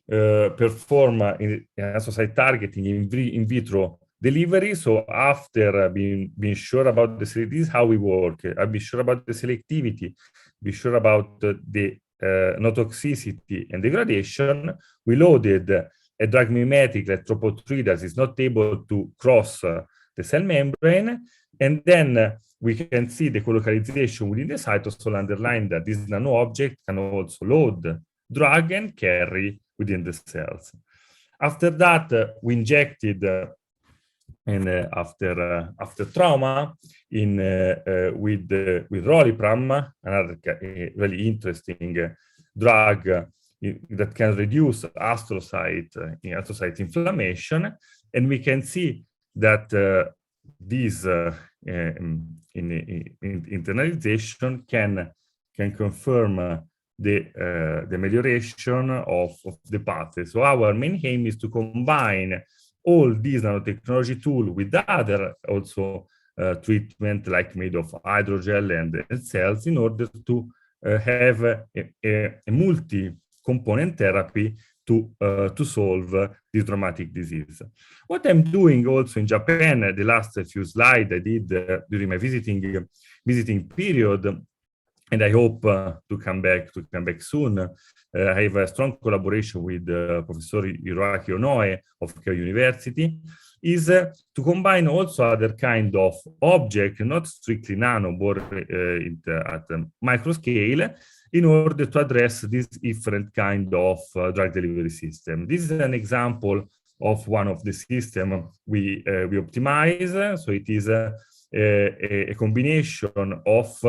perform in astrocyte targeting in vitro delivery. So after being sure about the selectivity, this is how we work. I'll be sure about the selectivity, be sure about the no toxicity and degradation. We loaded a drug mimetic electroporetry that is not able to cross the cell membrane, and then we can see the colocalization within the cytosol, underline that this nano object can also load drug and carry within the cells. After that, we injected after trauma with Rolipram, another really interesting drug that can reduce astrocyte inflammation, and we can see that this internalization can confirm the amelioration of the pathway. So our main aim is to combine all these nanotechnology tools with other also treatment like made of hydrogel and cells in order to have a multi-component therapy to solve this dramatic disease. What I'm doing also in Japan, the last few slides I did during my visiting period, and I hope to come back soon. I have a strong collaboration with Professor Hiroaki Onoe of Keio University, is to combine also other kind of object, not strictly nano, but at micro scale, in order to address this different kind of drug delivery system. This is an example of one of the system we optimize. So it is a combination of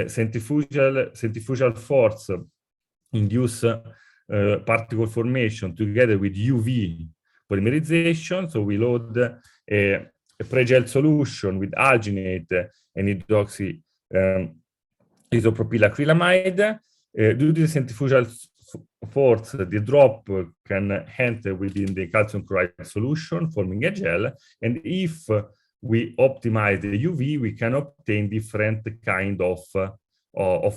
centrifugal force induce particle formation together with UV polymerization. So we load a pre-gel solution with alginate and hydroxy isopropyl acrylamide. Due to the centrifugal force, the drop can enter within the calcium chloride solution, forming a gel. And if we optimize the UV, we can obtain different kind of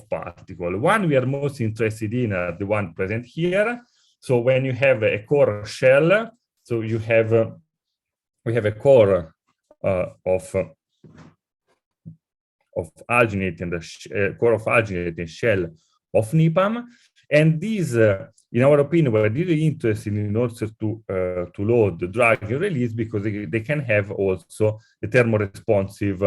particle. One we are most interested in, the one present here. So when you have a core shell, so you have we have a core of alginate and the core of alginate and shell of NIPAM, and these, in our opinion, were really interesting in order to load the drug and release, because they can have also a thermoresponsive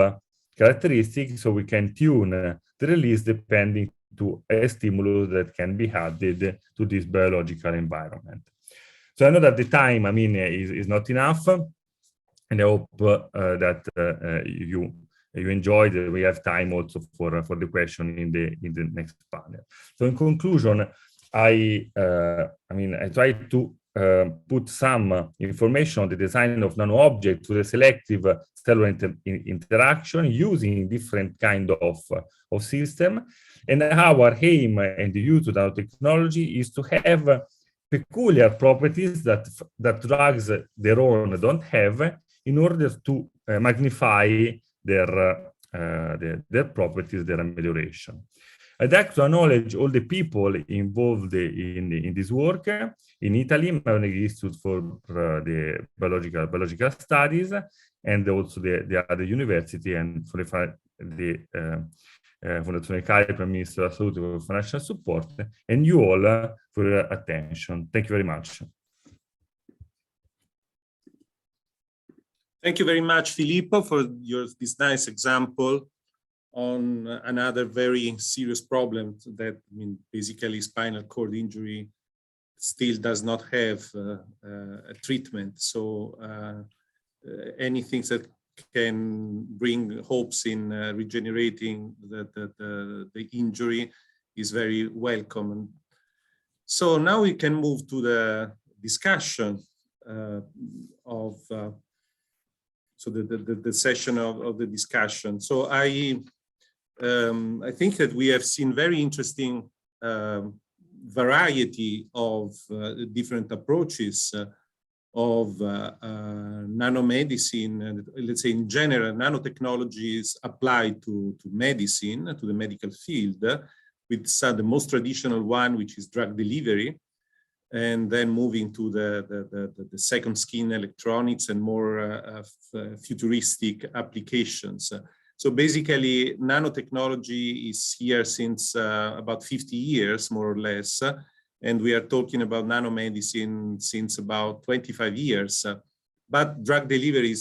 characteristics, so we can tune the release depending to a stimulus that can be added to this biological environment. So I know that the time, I mean, is not enough, and I hope that you enjoyed. We have time also for the question in the next panel. So in conclusion, I tried to put some information on the design of nano objects to the selective cellular interaction using different kind of system. And our aim and the use of nanotechnology is to have peculiar properties that drugs their own don't have, in order to magnify their properties, their amelioration. I'd like to acknowledge all the people involved in this work in Italy, Memorandum Institute for the biological studies, and also the other university, and for the Fondazione CAI, Prime Minister della Salute, for financial support, and you all for your attention. Thank you very much.
Thank you very much, Filippo, for this nice example on another very serious problem that, I mean, basically spinal cord injury still does not have a treatment. So anything that can bring hopes in regenerating the injury is very welcome. So now we can move to the discussion of so the session of the discussion. So I think that we have seen very interesting variety of different approaches of nanomedicine, and let's say in general, nanotechnologies applied to medicine, to the medical field, with the most traditional one, which is drug delivery, and then moving to the second skin electronics and more futuristic applications. So basically, nanotechnology is here since about 50 years, more or less, and we are talking about nanomedicine since about 25 years. But drug delivery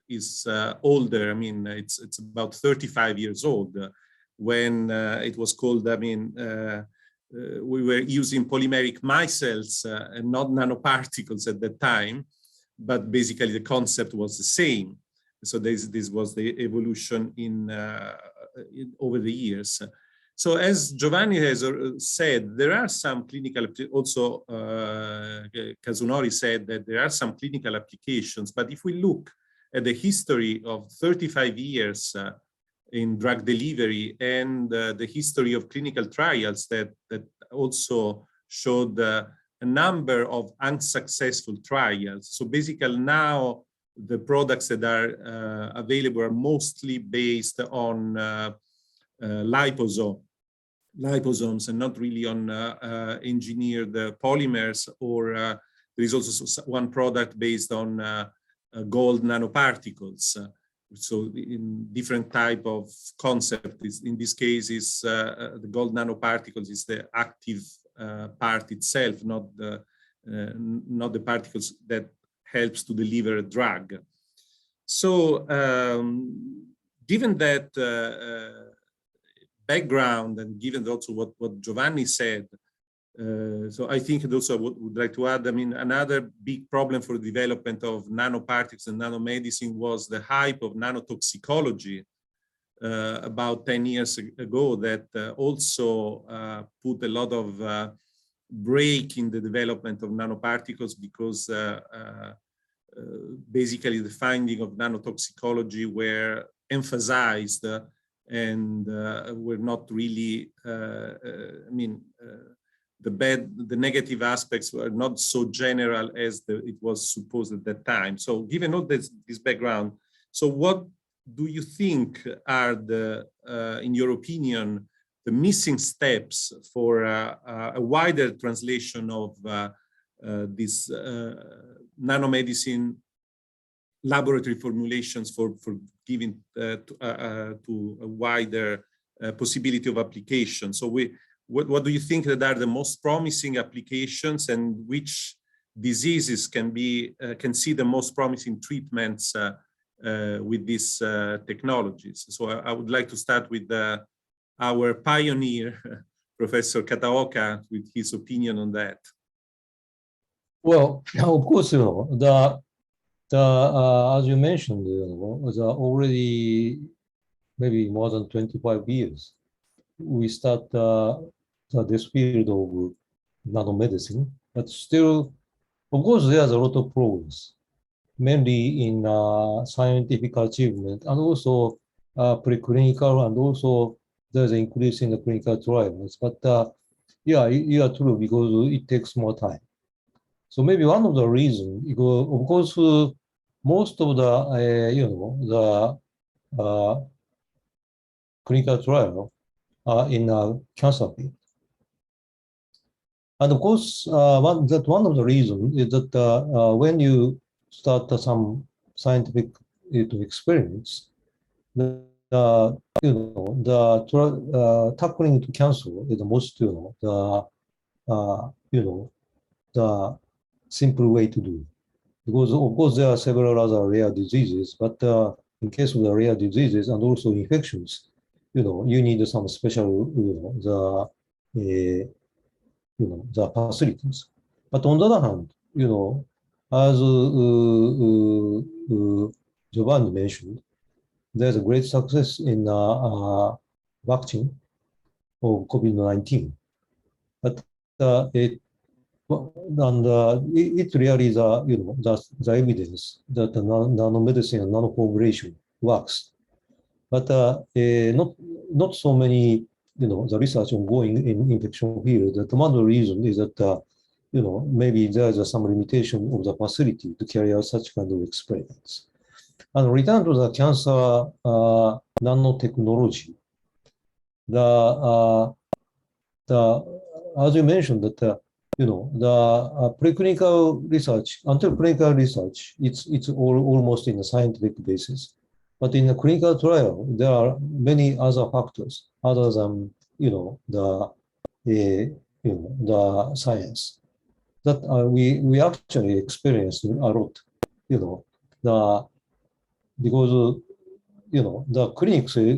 is older. I mean, it's about 35 years old when it was called, I mean, we were using polymeric micelles and not nanoparticles at that time, but basically the concept was the same. So this was the evolution in over the years. So as Giovanni has said, there are some clinical, also Kazunori said that there are some clinical applications, but if we look at the history of 35 years in drug delivery and the history of clinical trials that also showed a number of unsuccessful trials. So basically now the products that are available are mostly based on liposomes and not really on engineered polymers, or there is also one product based on gold nanoparticles. So in different type of concept, in this case is the gold nanoparticles is the active part itself, not the particles that helps to deliver a drug. So given that background, and given also what Giovanni said, so I think also I would like to add, I mean, another big problem for the development of nanoparticles and nanomedicine was the hype of nanotoxicology about 10 years ago that also put a lot of break in the development of nanoparticles because basically the finding of nanotoxicology were emphasized and were not really, the negative aspects were not so general as it was supposed at that time. So given all this background, so what do you think are the, in your opinion, the missing steps for a wider translation of this nanomedicine laboratory formulations for giving to a wider possibility of application? So what do you think that are the most promising applications, and which diseases can see the most promising treatments with these technologies? So I would like to start with our pioneer, Professor Kataoka, with his opinion on that.
Well, of course, as you mentioned, already maybe more than 25 years, we start this field of nanomedicine, but still, of course, there's a lot of progress, mainly in scientific achievement and also preclinical, and also there's an increase in the clinical trials. But yeah, you are true, because it takes more time. So maybe one of the reasons, because of course, most of the clinical trial are in cancer field. And of course, one of the reasons is that when you start some scientific experiments, tackling to cancer is the most the simple way to do. Because of course there are several other rare diseases, but in case of the rare diseases and also infections, you need some special the facilities. But on the other hand, as Giovanni mentioned, there's a great success in vaccine of COVID-19, but it really is the evidence that the nanomedicine and nanoformulation works. But not so many the research ongoing in infection field. That one of the reasons is that maybe there's some limitation of the facility to carry out such kind of experiments. And return to the cancer nanotechnology. As you mentioned that the preclinical research, until clinical research, it's almost in a scientific basis. But in the clinical trial, there are many other factors other than the science that we actually experienced a lot. Because the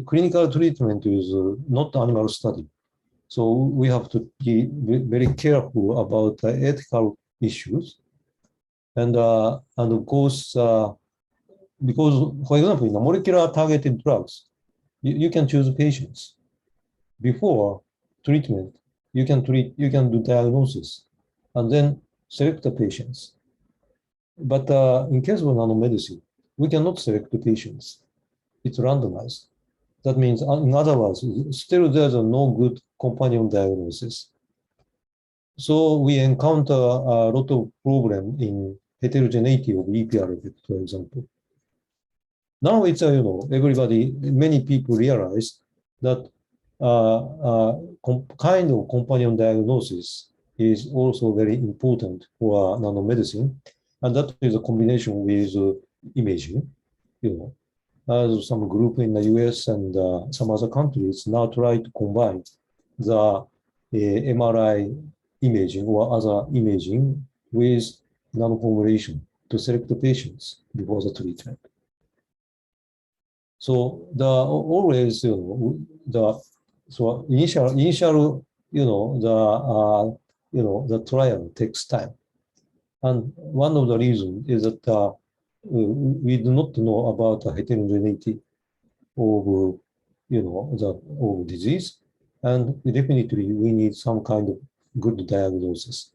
clinical treatment is not animal study, so we have to be very careful about ethical issues, and of course. Because, for example, in the molecular targeted drugs, you can choose patients. Before treatment, you can do diagnosis, and then select the patients. But in case of nanomedicine, we cannot select the patients. It's randomized. That means, in other words, still there's no good companion diagnosis. So we encounter a lot of problem in heterogeneity of EPR effect, for example. Now it's everybody, many people realize that kind of companion diagnosis is also very important for nanomedicine, and that is a combination with imaging. As some group in the US and some other countries now try to combine the MRI imaging or other imaging with nanoformulation to select the patients before the treatment. So always initial the trial takes time, and one of the reasons is that we do not know about the heterogeneity of of disease, and definitely we need some kind of good diagnosis,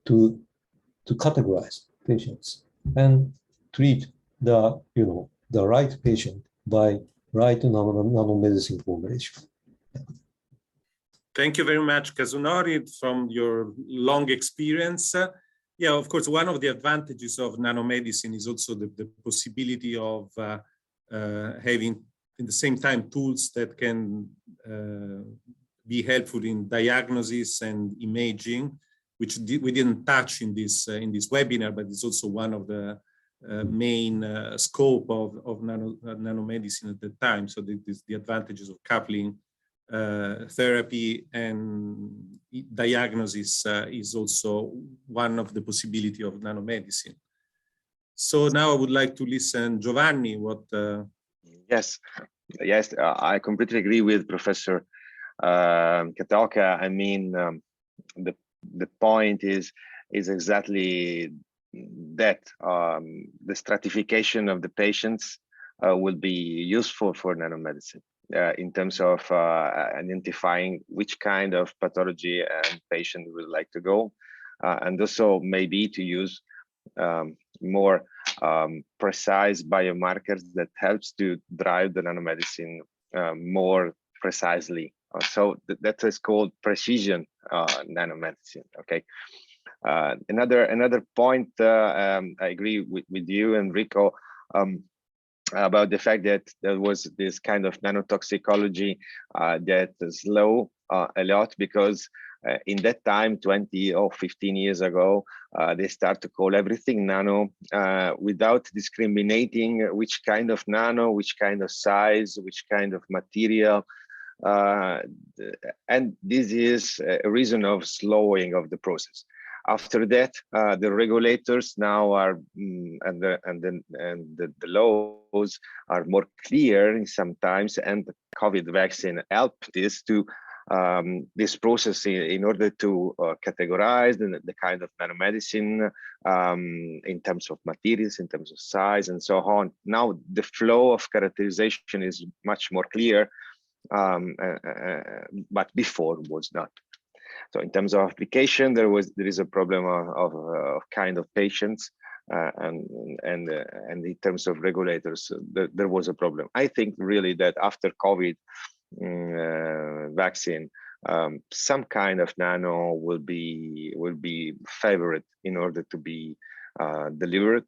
to categorize patients and treat the the right patient by right nanomedicine formulation.
Thank you very much, Kazunori, from your long experience. Yeah, of course, one of the advantages of nanomedicine is also the possibility of having, in the same time, tools that can be helpful in diagnosis and imaging, which we didn't touch in this webinar, but it's also one of the main scope of nanomedicine at the time. So the advantages of coupling therapy and diagnosis is also one of the possibility of nanomedicine. So now I would like to listen, Giovanni, what...
Yes, I completely agree with Professor Kataoka. I mean, the point is exactly that the stratification of the patients will be useful for nanomedicine. In terms of identifying which kind of pathology and patient would like to go, and also maybe to use more precise biomarkers that helps to drive the nanomedicine more precisely. So that is called precision nanomedicine. Okay. Another point, I agree with you, Enrico, about the fact that there was this kind of nanotoxicology that slowed a lot, because in that time, 20 or 15 years ago, they start to call everything nano without discriminating which kind of nano, which kind of size, which kind of material. And this is a reason of slowing of the process. After that, the regulators now are, and the laws are more clear sometimes, and the COVID vaccine helped this process in order to categorize the kind of nanomedicine in terms of materials, in terms of size, and so on. Now the flow of characterization is much more clear, but before was not. So in terms of application, there is a problem of kind of patients, and in terms of regulators, there was a problem. I think really that after COVID vaccine, some kind of nano will be favored in order to be delivered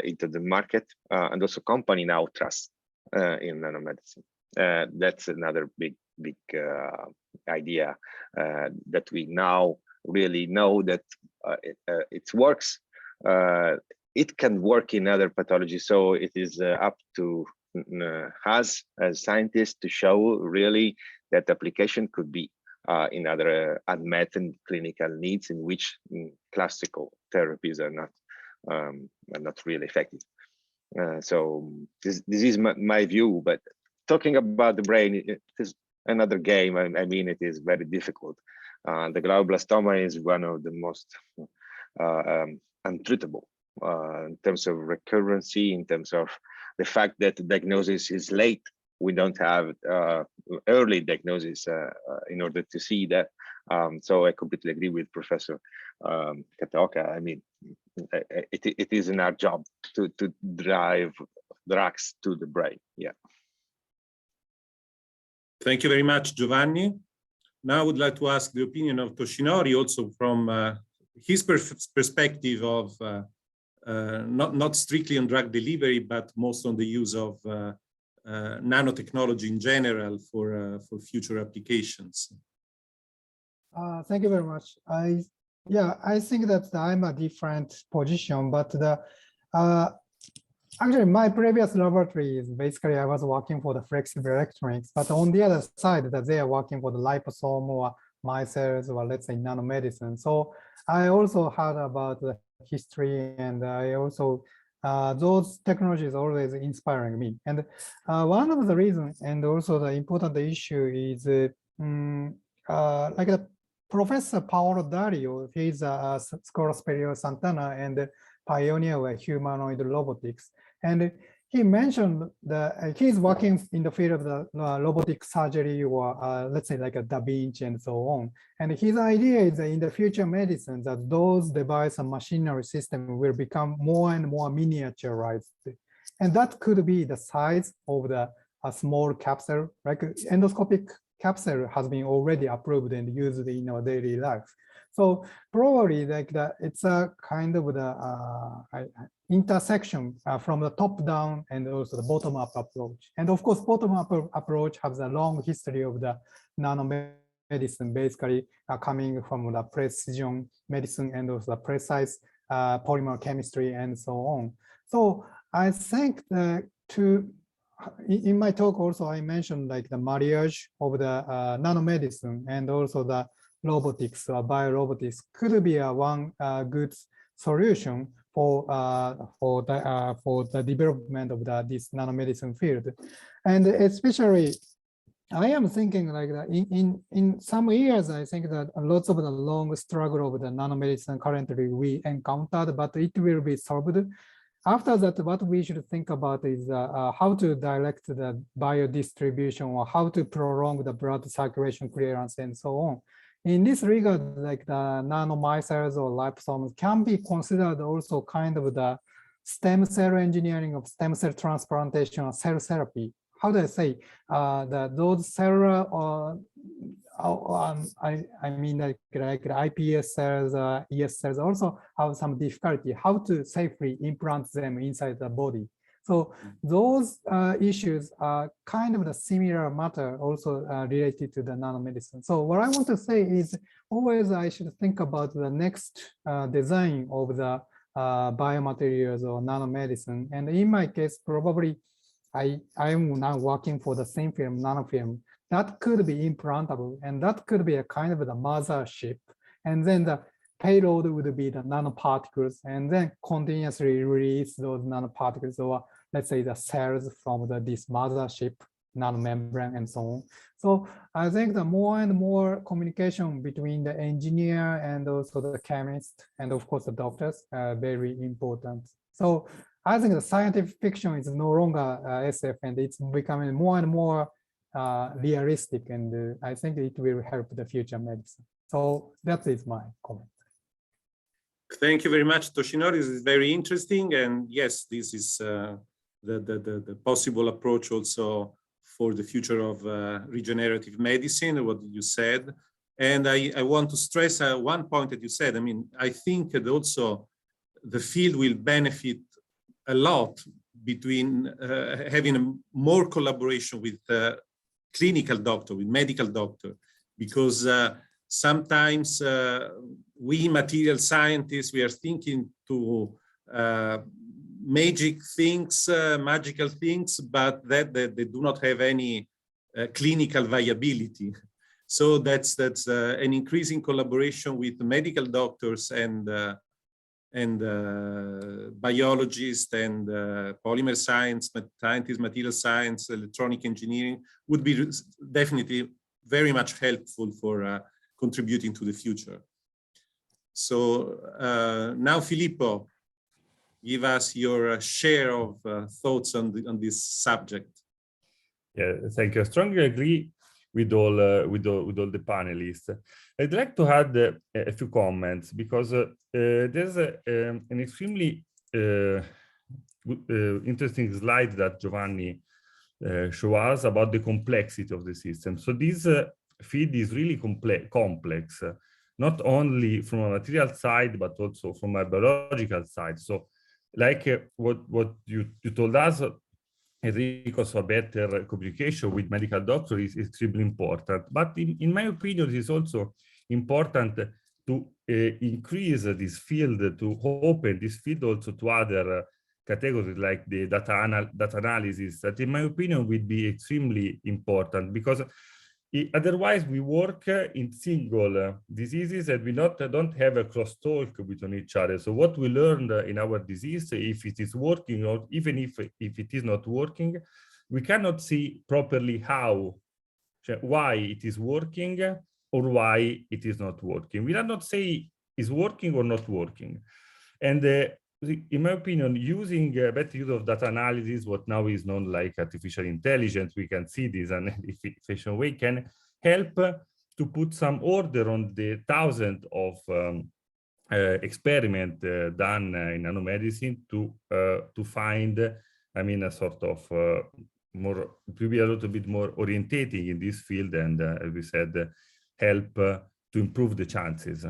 into the market, and also company now trust in nanomedicine. That's another big idea that we now really know that it works. It can work in other pathologies, so it is up to us as scientists to show really that application could be in other unmet and clinical needs in which classical therapies are not really effective. So this is my view, but talking about the brain, it is another game. I mean, it is very difficult. The glioblastoma is one of the most untreatable in terms of recurrency, in terms of the fact that the diagnosis is late. We don't have early diagnosis in order to see that. So I completely agree with Professor Kataoka. I mean, it isn't our job to drive drugs to the brain. Yeah.
Thank you very much, Giovanni. Now I would like to ask the opinion of Toshinori, also from his perspective of not strictly on drug delivery, but most on the use of nanotechnology in general for future applications.
Thank you very much. I think that I'm a different position, but actually my previous laboratory is basically I was working for the flexible electronics, but on the other side that they are working for the liposome or Micelles or let's say nanomedicine. So I also heard about the history, and I also those technologies always inspiring me. And one of the reasons, and also the important issue is like Professor Paolo Dario. He's a scholar Superior Santana and pioneer of humanoid robotics. And he mentioned that he's working in the field of the robotic surgery, or let's say like a Da Vinci and so on. And his idea is that in the future medicine, that those device and machinery system will become more and more miniaturized. And that could be the size of the small capsule, like endoscopic capsule has been already approved and used in our daily life. So probably like it's a kind of the intersection from the top down and also the bottom up approach. And of course, bottom up approach has a long history of the nanomedicine, basically coming from the precision medicine and also the precise polymer chemistry and so on. So I think that in my talk also, I mentioned like the marriage of the nanomedicine and also the robotics or biorobotics could be one good solution for the development of this nanomedicine field. And especially, I am thinking like that in some years, I think that lots of the long struggle of the nanomedicine currently we encountered, but it will be solved. After that, what we should think about is how to direct the biodistribution or how to prolong the blood circulation clearance and so on. In this regard, like the nanomicelles or liposomes can be considered also kind of the stem cell engineering of stem cell transplantation or cell therapy. How do I say those cellular or I mean like iPS cells, ES cells also have some difficulty how to safely implant them inside the body. So those issues are kind of the similar matter also related to the nanomedicine. So what I want to say is always I should think about the next design of the biomaterials or nanomedicine. And in my case, probably I am now working for the thin film, nanofilm. That could be implantable, and that could be a kind of the mothership. And then the payload would be the nanoparticles, and then continuously release those nanoparticles, or let's say the cells from this mothership, nanomembrane, and so on. So I think the more and more communication between the engineer and also the chemist, and of course the doctors, are very important. So I think the scientific fiction is no longer SF, and it's becoming more and more realistic, and I think it will help the future medicine. So that is my comment.
Thank you very much, Toshinori. This is very interesting, and yes, this is the possible approach also for the future of regenerative medicine, what you said. And I want to stress one point that you said. I mean, I think that also the field will benefit a lot between having more collaboration with clinical doctor, with medical doctor, because sometimes we material scientists, we are thinking to magical things, but that they do not have any clinical viability. So that's an increasing collaboration with medical doctors and biologists and polymer science, scientists, material science, electronic engineering would be definitely very much helpful for contributing to the future. So now, Filippo, give us your share of thoughts on this subject.
Yeah, thank you. I strongly agree with all the panelists. I'd like to add a few comments because there's an extremely interesting slide that Giovanni showed us about the complexity of the system. So this field is really complex, not only from a material side, but also from a biological side. So like what you told us, Enrico, so better communication with medical doctors is extremely important. But in my opinion, it is also important to increase this field, to open this field also to other categories like the data analysis, that in my opinion would be extremely important, because otherwise we work in single diseases and we don't have a crosstalk between each other. So what we learned in our disease, if it is working or even if it is not working, we cannot see properly why it is working or why it is not working. We cannot say is working or not working. And in my opinion, using better use of data analysis, what now is known like artificial intelligence, we can see this in an efficient way, can help to put some order on the thousands of experiments done in nanomedicine to find, I mean, a sort of more, to be a little bit more orientating in this field, and as we said, help to improve the chances.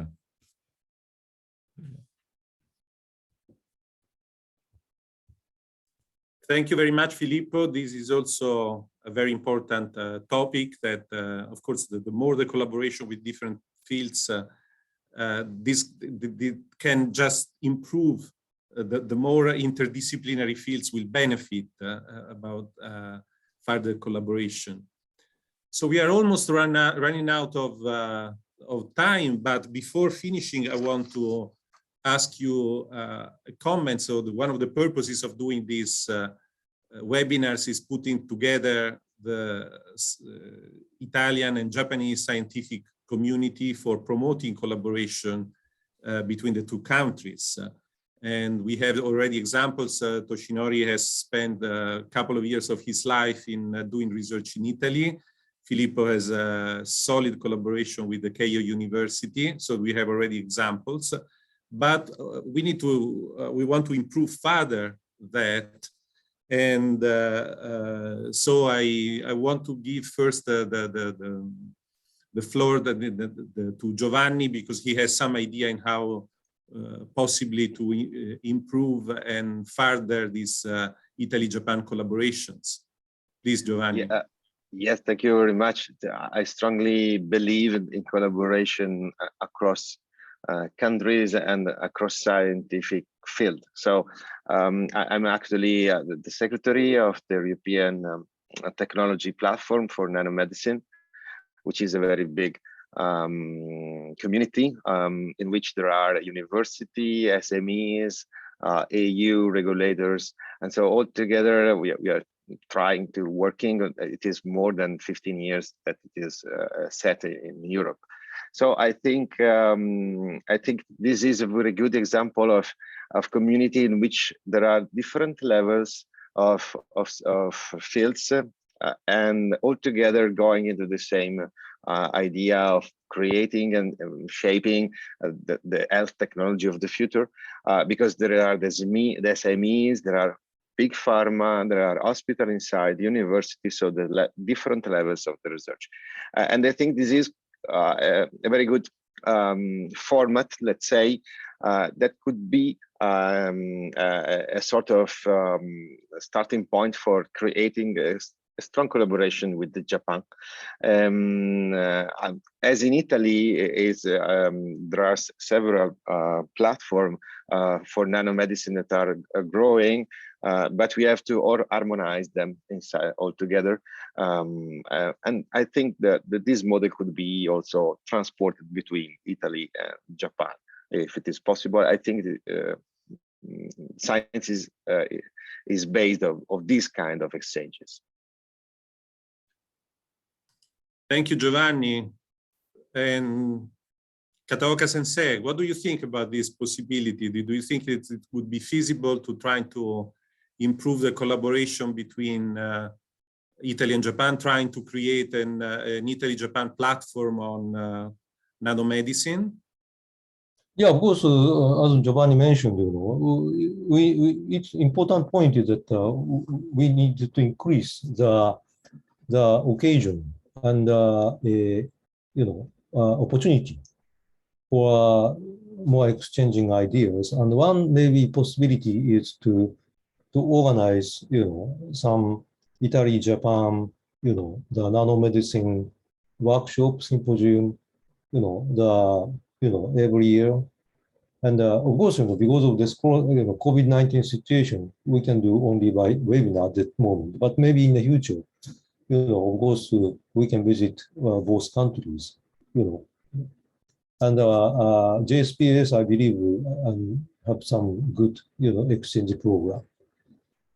Thank you very much, Filippo. This is also a very important topic that, of course, the more the collaboration with different fields, this can just improve. The more interdisciplinary fields will benefit about further collaboration. So we are almost running out of time, but before finishing, I want to ask you a comment. So one of the purposes of doing these webinars is putting together the Italian and Japanese scientific community for promoting collaboration between the two countries. And we have already examples. Toshinori has spent a couple of years of his life in doing research in Italy. Filippo has a solid collaboration with the Keio University. So we have already examples. But we want to improve further that. And so I want to give first the floor to Giovanni, because he has some idea in how possibly to improve and further these Italy-Japan collaborations. Please, Giovanni.
Yeah, yes, thank you very much. I strongly believe in collaboration across countries and across scientific field. So I'm actually the secretary of the European technology platform for nanomedicine, which is a very big community in which there are university, SMEs, EU regulators. And so all together we are trying to working. It is more than 15 years that it is set in Europe. So I think this is a very good example of community in which there are different levels of fields and all together going into the same idea of creating and shaping the health technology of the future, because there are the SMEs, there are big pharma, there are hospitals inside university, so the different levels of the research. And I think this is a very good format, let's say, that could be a sort of starting point for creating a strong collaboration with Japan. As in Italy, there are several platforms for nanomedicine that are growing, but we have to harmonize them inside all together. And I think that this model could be also transported between Italy and Japan, if it is possible. I think science is based on these kind of exchanges.
Thank you, Giovanni. And Kataoka Sensei, what do you think about this possibility? Do you think it would be feasible to try to improve the collaboration between Italy and Japan, trying to create an Italy-Japan platform on nanomedicine?
Yeah, of course, as Giovanni mentioned, it's important point is that we need to increase the occasion and opportunity for more exchanging ideas. And one maybe possibility is to organize, some Italy, Japan, the nanomedicine workshop, symposium, every year. And of course, because of this COVID-19 situation, we can do only by webinar at that moment. But maybe in the future, of course, we can visit both countries, And JSPS, I believe, have some good, exchange program.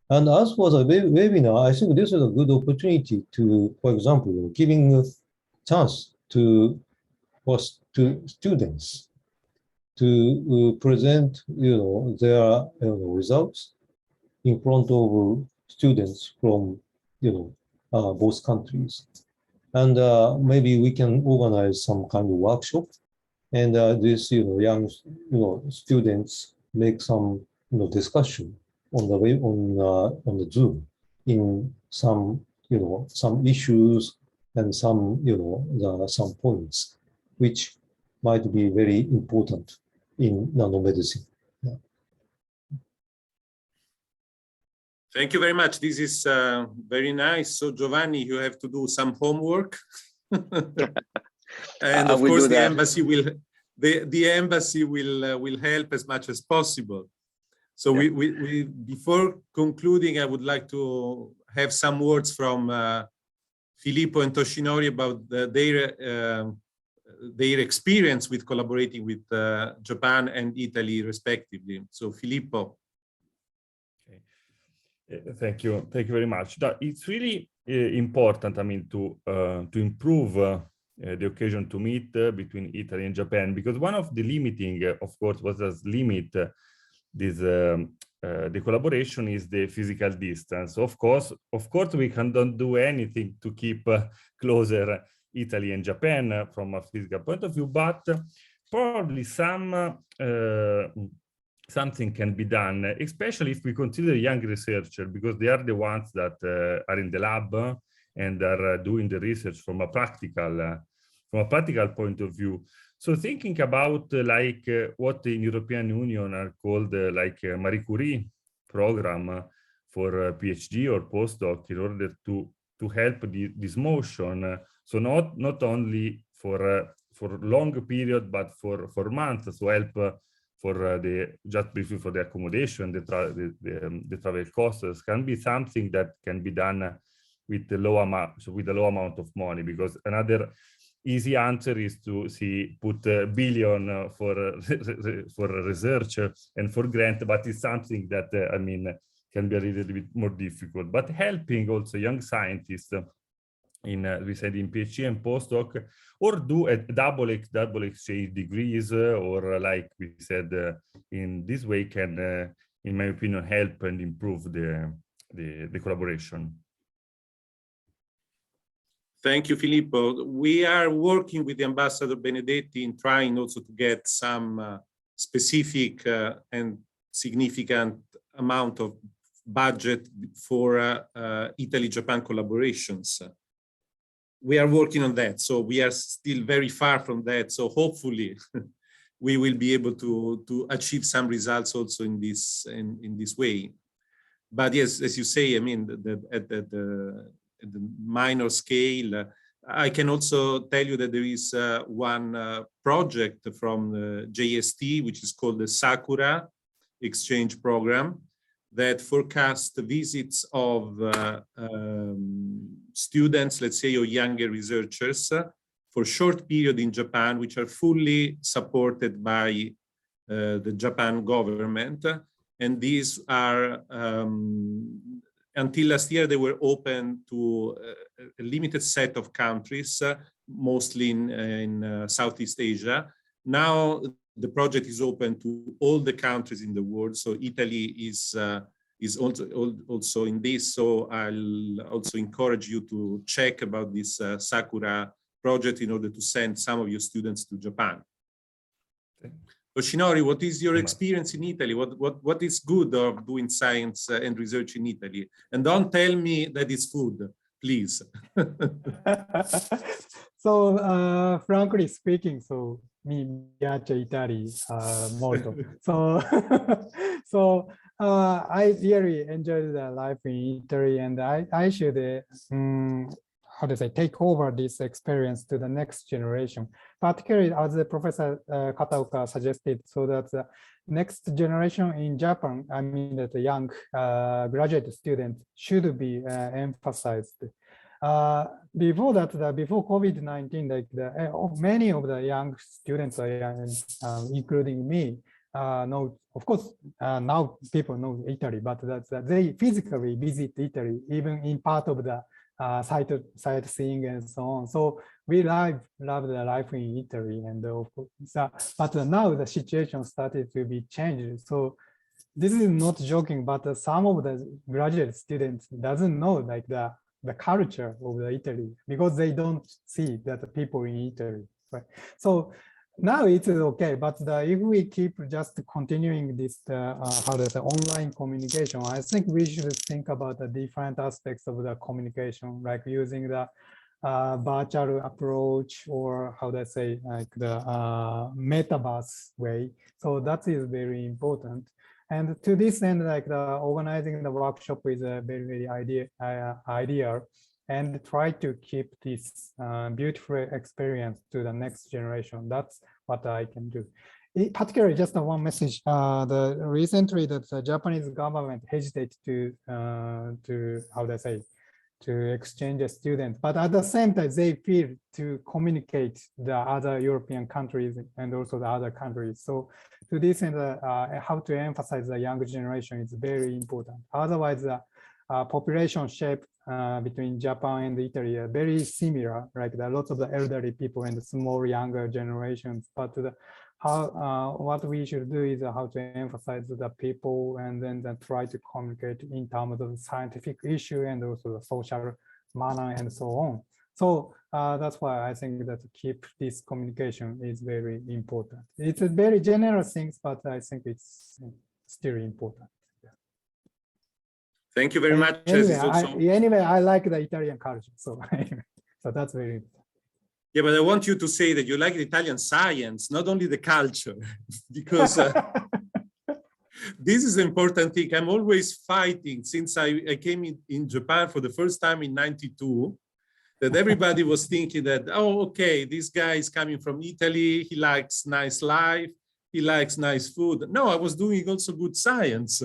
And as for the webinar, I think this is a good opportunity to, for example, giving a chance to students to present, their results in front of students from, both countries. And maybe we can organize some kind of workshop, and these, young, students make some, discussion on the way on the Zoom in some, some issues and some, some points which might be very important in nanomedicine. Yeah.
Thank you very much. This is very nice. So Giovanni, you have to do some homework. And of course, the embassy will help as much as possible. So we before concluding, I would like to have some words from Filippo and Toshinori about their experience with collaborating with Japan and Italy, respectively. So Filippo.
Okay. Thank you very much. It's really important, I mean, to improve the occasion to meet between Italy and Japan, because one of the limiting, of course, was as limit this the collaboration is the physical distance. Of course, we cannot do anything to keep closer Italy and Japan from a physical point of view, but probably something can be done, especially if we consider young researchers, because they are the ones that are in the lab and are doing the research from a practical point of view. So thinking about what the European Union are called like Marie Curie program for PhD or postdoc in order to help this motion. So not only for long period, but for months, so help for just briefly for the accommodation, the travel costs can be something that can be done with the low amount, so with a low amount of money, because another easy answer is to put a billion for research and for grant, but it's something that I mean can be a little bit more difficult. But helping also young scientists we said in PhD and postdoc, or do a double exchange degrees, or like we said in this way can, in my opinion, help and improve the collaboration.
Thank you, Filippo. We are working with the Ambassador Benedetti in trying also to get some specific and significant amount of budget for Italy-Japan collaborations. We are working on that, so we are still very far from that. So hopefully, we will be able to achieve some results also in this way. But yes, as you say, I mean, at the minor scale, I can also tell you that there is one project from the JST, which is called the Sakura Exchange Program, that forecast the visits of students, let's say, or younger researchers for short period in Japan, which are fully supported by the Japan government. And these are, until last year, they were open to a limited set of countries, mostly in Southeast Asia. Now, the project is open to all the countries in the world. So Italy is also in this. So I'll also encourage you to check about this Sakura project in order to send some of your students to Japan. Toshinori, what is your experience in Italy? What is good of doing science and research in Italy? And don't tell me that it's food, please.
So frankly speaking, so mi piace Italy molto. So I really enjoyed the life in Italy, and I should how to say, take over this experience to the next generation, particularly as the Professor Kataoka suggested, so that the next generation in Japan, I mean that the young graduate students should be emphasized. Before that, before COVID-19, like many of the young students, including me, know, of course, now people know Italy, but that they physically visit Italy, even in part of the sightseeing and so on. So we love the life in Italy, and but now the situation started to be changed. So this is not joking, but some of the graduate students doesn't know like the culture of the Italy because they don't see that the people in Italy, right? So now it's okay, but if we keep just continuing this how to say online communication, I think we should think about the different aspects of the communication, like using the virtual approach, or how do I say, like the metaverse way. So that is very important. And to this end, like the organizing the workshop is a very ideal, and try to keep this beautiful experience to the next generation. That's what I can do. Particularly, just one message. Recently, the Japanese government hesitated to how do I say, to exchange a student, but at the same time, they feel to communicate the other European countries and also the other countries. So to this end, how to emphasize the younger generation is very important. Otherwise, the population shape between Japan and Italy are very similar. Like there are lots of the elderly people and the small younger generations. But what we should do is how to emphasize the people, and then try to communicate in terms of scientific issue and also the social manner and so on. So that's why I think that to keep this communication is very important. It's a very general things, but I think it's still important.
Thank you very much.
Anyway, I like the Italian culture, so so that's very important.
Yeah, but I want you to say that you like the Italian science, not only the culture, because this is an important thing. I'm always fighting since I came in Japan for the first time in '92, that everybody was thinking that, oh, okay, this guy is coming from Italy, he likes nice life, he likes nice food. No, I was doing also good science.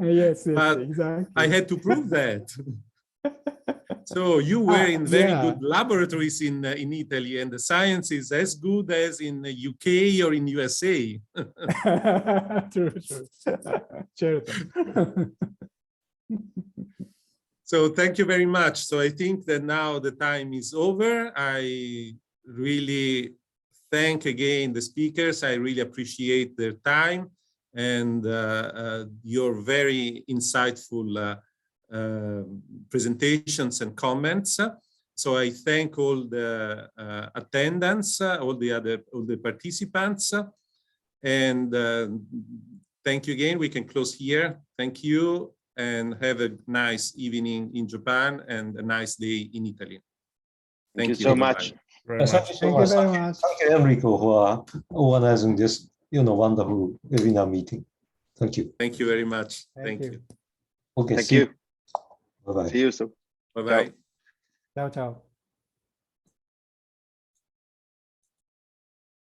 Yes,
but
exactly.
I had to prove that. So you were in very good laboratories in Italy, and the science is as good as in the UK or in USA.
True.
So thank you very much. So I think that now the time is over. I really thank again the speakers. I really appreciate their time and your very insightful presentations and comments. So I thank all the attendants, all the participants, and thank you again. We can close here. Thank you, and have a nice evening in Japan and a nice day in Italy.
Thank you so much.
Thank you very much. Thank you, Enrico, for organizing this wonderful webinar meeting. Thank you.
Thank you very much. Thank you.
Okay.
Thank you.
Bye-bye.
See you soon.
Bye-bye.
Ciao, ciao.